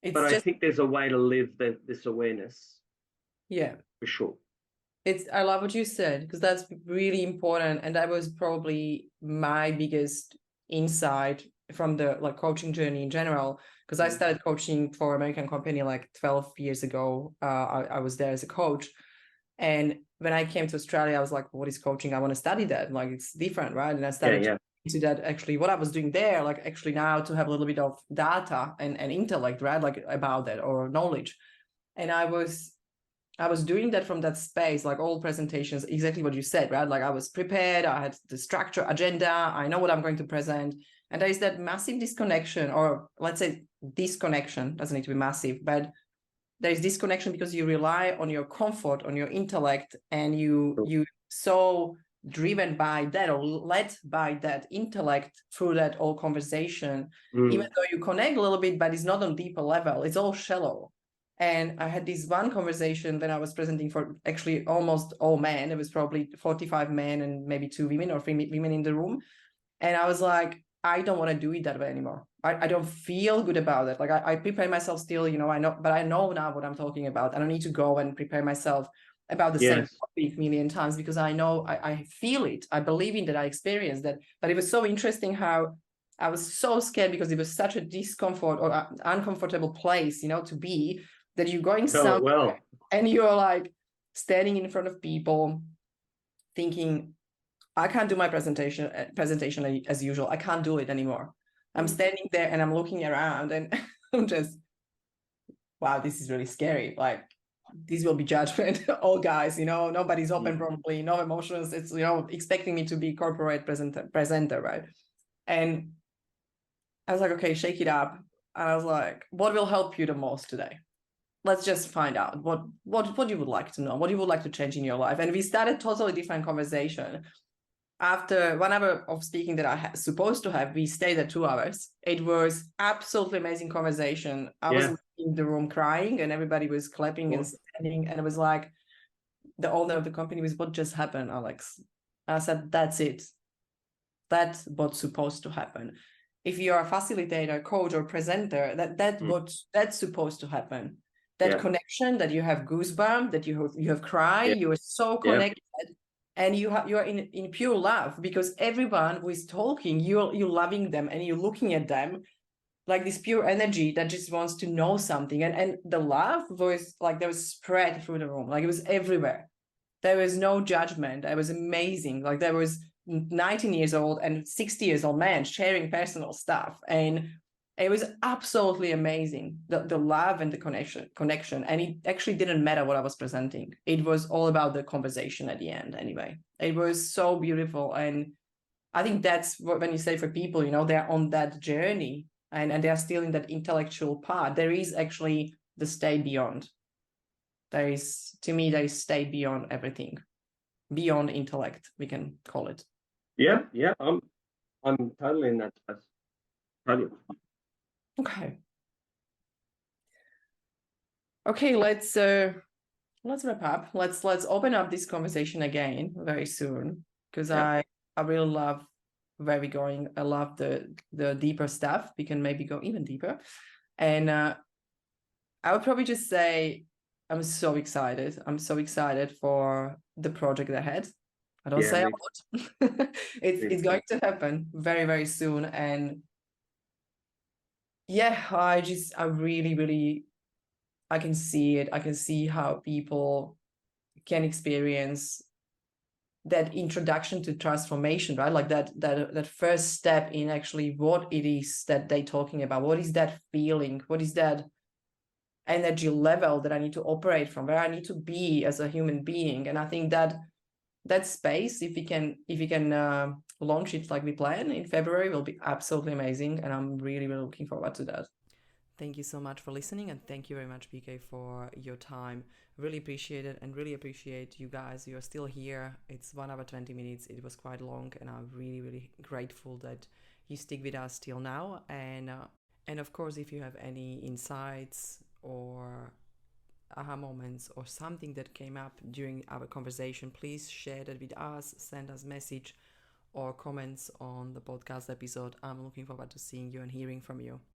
but I think there's a way to live this awareness Yeah. for sure. I love what you said, because that's really important. And that was probably my biggest insight from the coaching journey in general. Because I started coaching for American company like 12 years ago. I was there as a coach. And when I came to Australia, I was like, what is coaching? I want to study that. Like, it's different, right? And I started to see that actually what I was doing there, like actually now to have a little bit of data and intellect, right? Like about that, or knowledge. And I was doing that from that space, like all presentations, exactly what you said, right? Like I was prepared, I had the structure, agenda, I know what I'm going to present. And there is that massive disconnection, or let's say disconnection, doesn't need to be massive, but there is disconnection because you rely on your comfort, on your intellect, and you so driven by that or led by that intellect through that whole conversation, even though you connect a little bit, but it's not on deeper level, it's all shallow. And I had this one conversation when I was presenting for actually almost all men. It was probably 45 men and maybe 2 women or 3 women in the room. And I was like, I don't want to do it that way anymore. I don't feel good about it. Like I prepare myself still, I know, but I know now what I'm talking about. I don't need to go and prepare myself about the same topic a million times, because I know I feel it. I believe in that. I experienced that. But it was so interesting how I was so scared, because it was such a discomfort or uncomfortable place, to be, that you're going somewhere and you're like standing in front of people thinking, I can't do my presentation as usual. I can't do it anymore. I'm standing there and I'm looking around and I'm just, wow, this is really scary. Like, this will be judgment. All guys, nobody's open probably, no emotions. It's, expecting me to be corporate presenter, right? And I was like, okay, shake it up. And I was like, what will help you the most today? Let's just find out what you would like to know, what you would like to change in your life. And we started totally different conversation. After 1 hour of speaking that I supposed to have, we stayed at 2 hours. It was absolutely amazing conversation. I was in the room crying and everybody was clapping and standing. And it was like, the owner of the company was, what just happened, Alex? And I said, that's it. That's what's supposed to happen. If you're a facilitator, coach, or presenter, that's supposed to happen. That connection, that you have goosebumps, that you have cried, you are so connected, and you're in pure love, because everyone who is talking, you're loving them and you're looking at them like this pure energy that just wants to know something. And the love was like, there was spread through the room, like it was everywhere. There was no judgment. It was amazing. Like there was 19 years old and 60 years old man sharing personal stuff. And it was absolutely amazing, the love and the connection. And it actually didn't matter what I was presenting. It was all about the conversation at the end anyway. It was so beautiful. And I think that's what, when you say for people, they're on that journey and they're still in that intellectual part, there is actually the stay beyond. There is state beyond everything, beyond intellect, we can call it. Yeah, I'm totally in that space. Totally. Okay, let's wrap up. Let's open up this conversation again very soon, because I really love where we're going. I love the deeper stuff. We can maybe go even deeper. And I would probably just say I'm so excited. I'm so excited for the project ahead. I don't say a lot. It's going to happen very, very soon. And I really, really, I can see it. I can see how people can experience that introduction to transformation, right? Like that first step in actually what it is that they're talking about. What is that feeling? What is that energy level that I need to operate from, where I need to be as a human being? And I think that space, if we can launch it like we plan in February, will be absolutely amazing. And I'm really, really looking forward to that. Thank you so much for listening, and thank you very much, PK, for your time. Really appreciate it, and really appreciate you guys. You're still here. It's 1 hour 20 minutes. It was quite long, and I'm really, really grateful that you stick with us till now. And of course, if you have any insights or aha moments or something that came up during our conversation, please share that with us. Send us message or comments on the podcast episode. I'm looking forward to seeing you and hearing from you.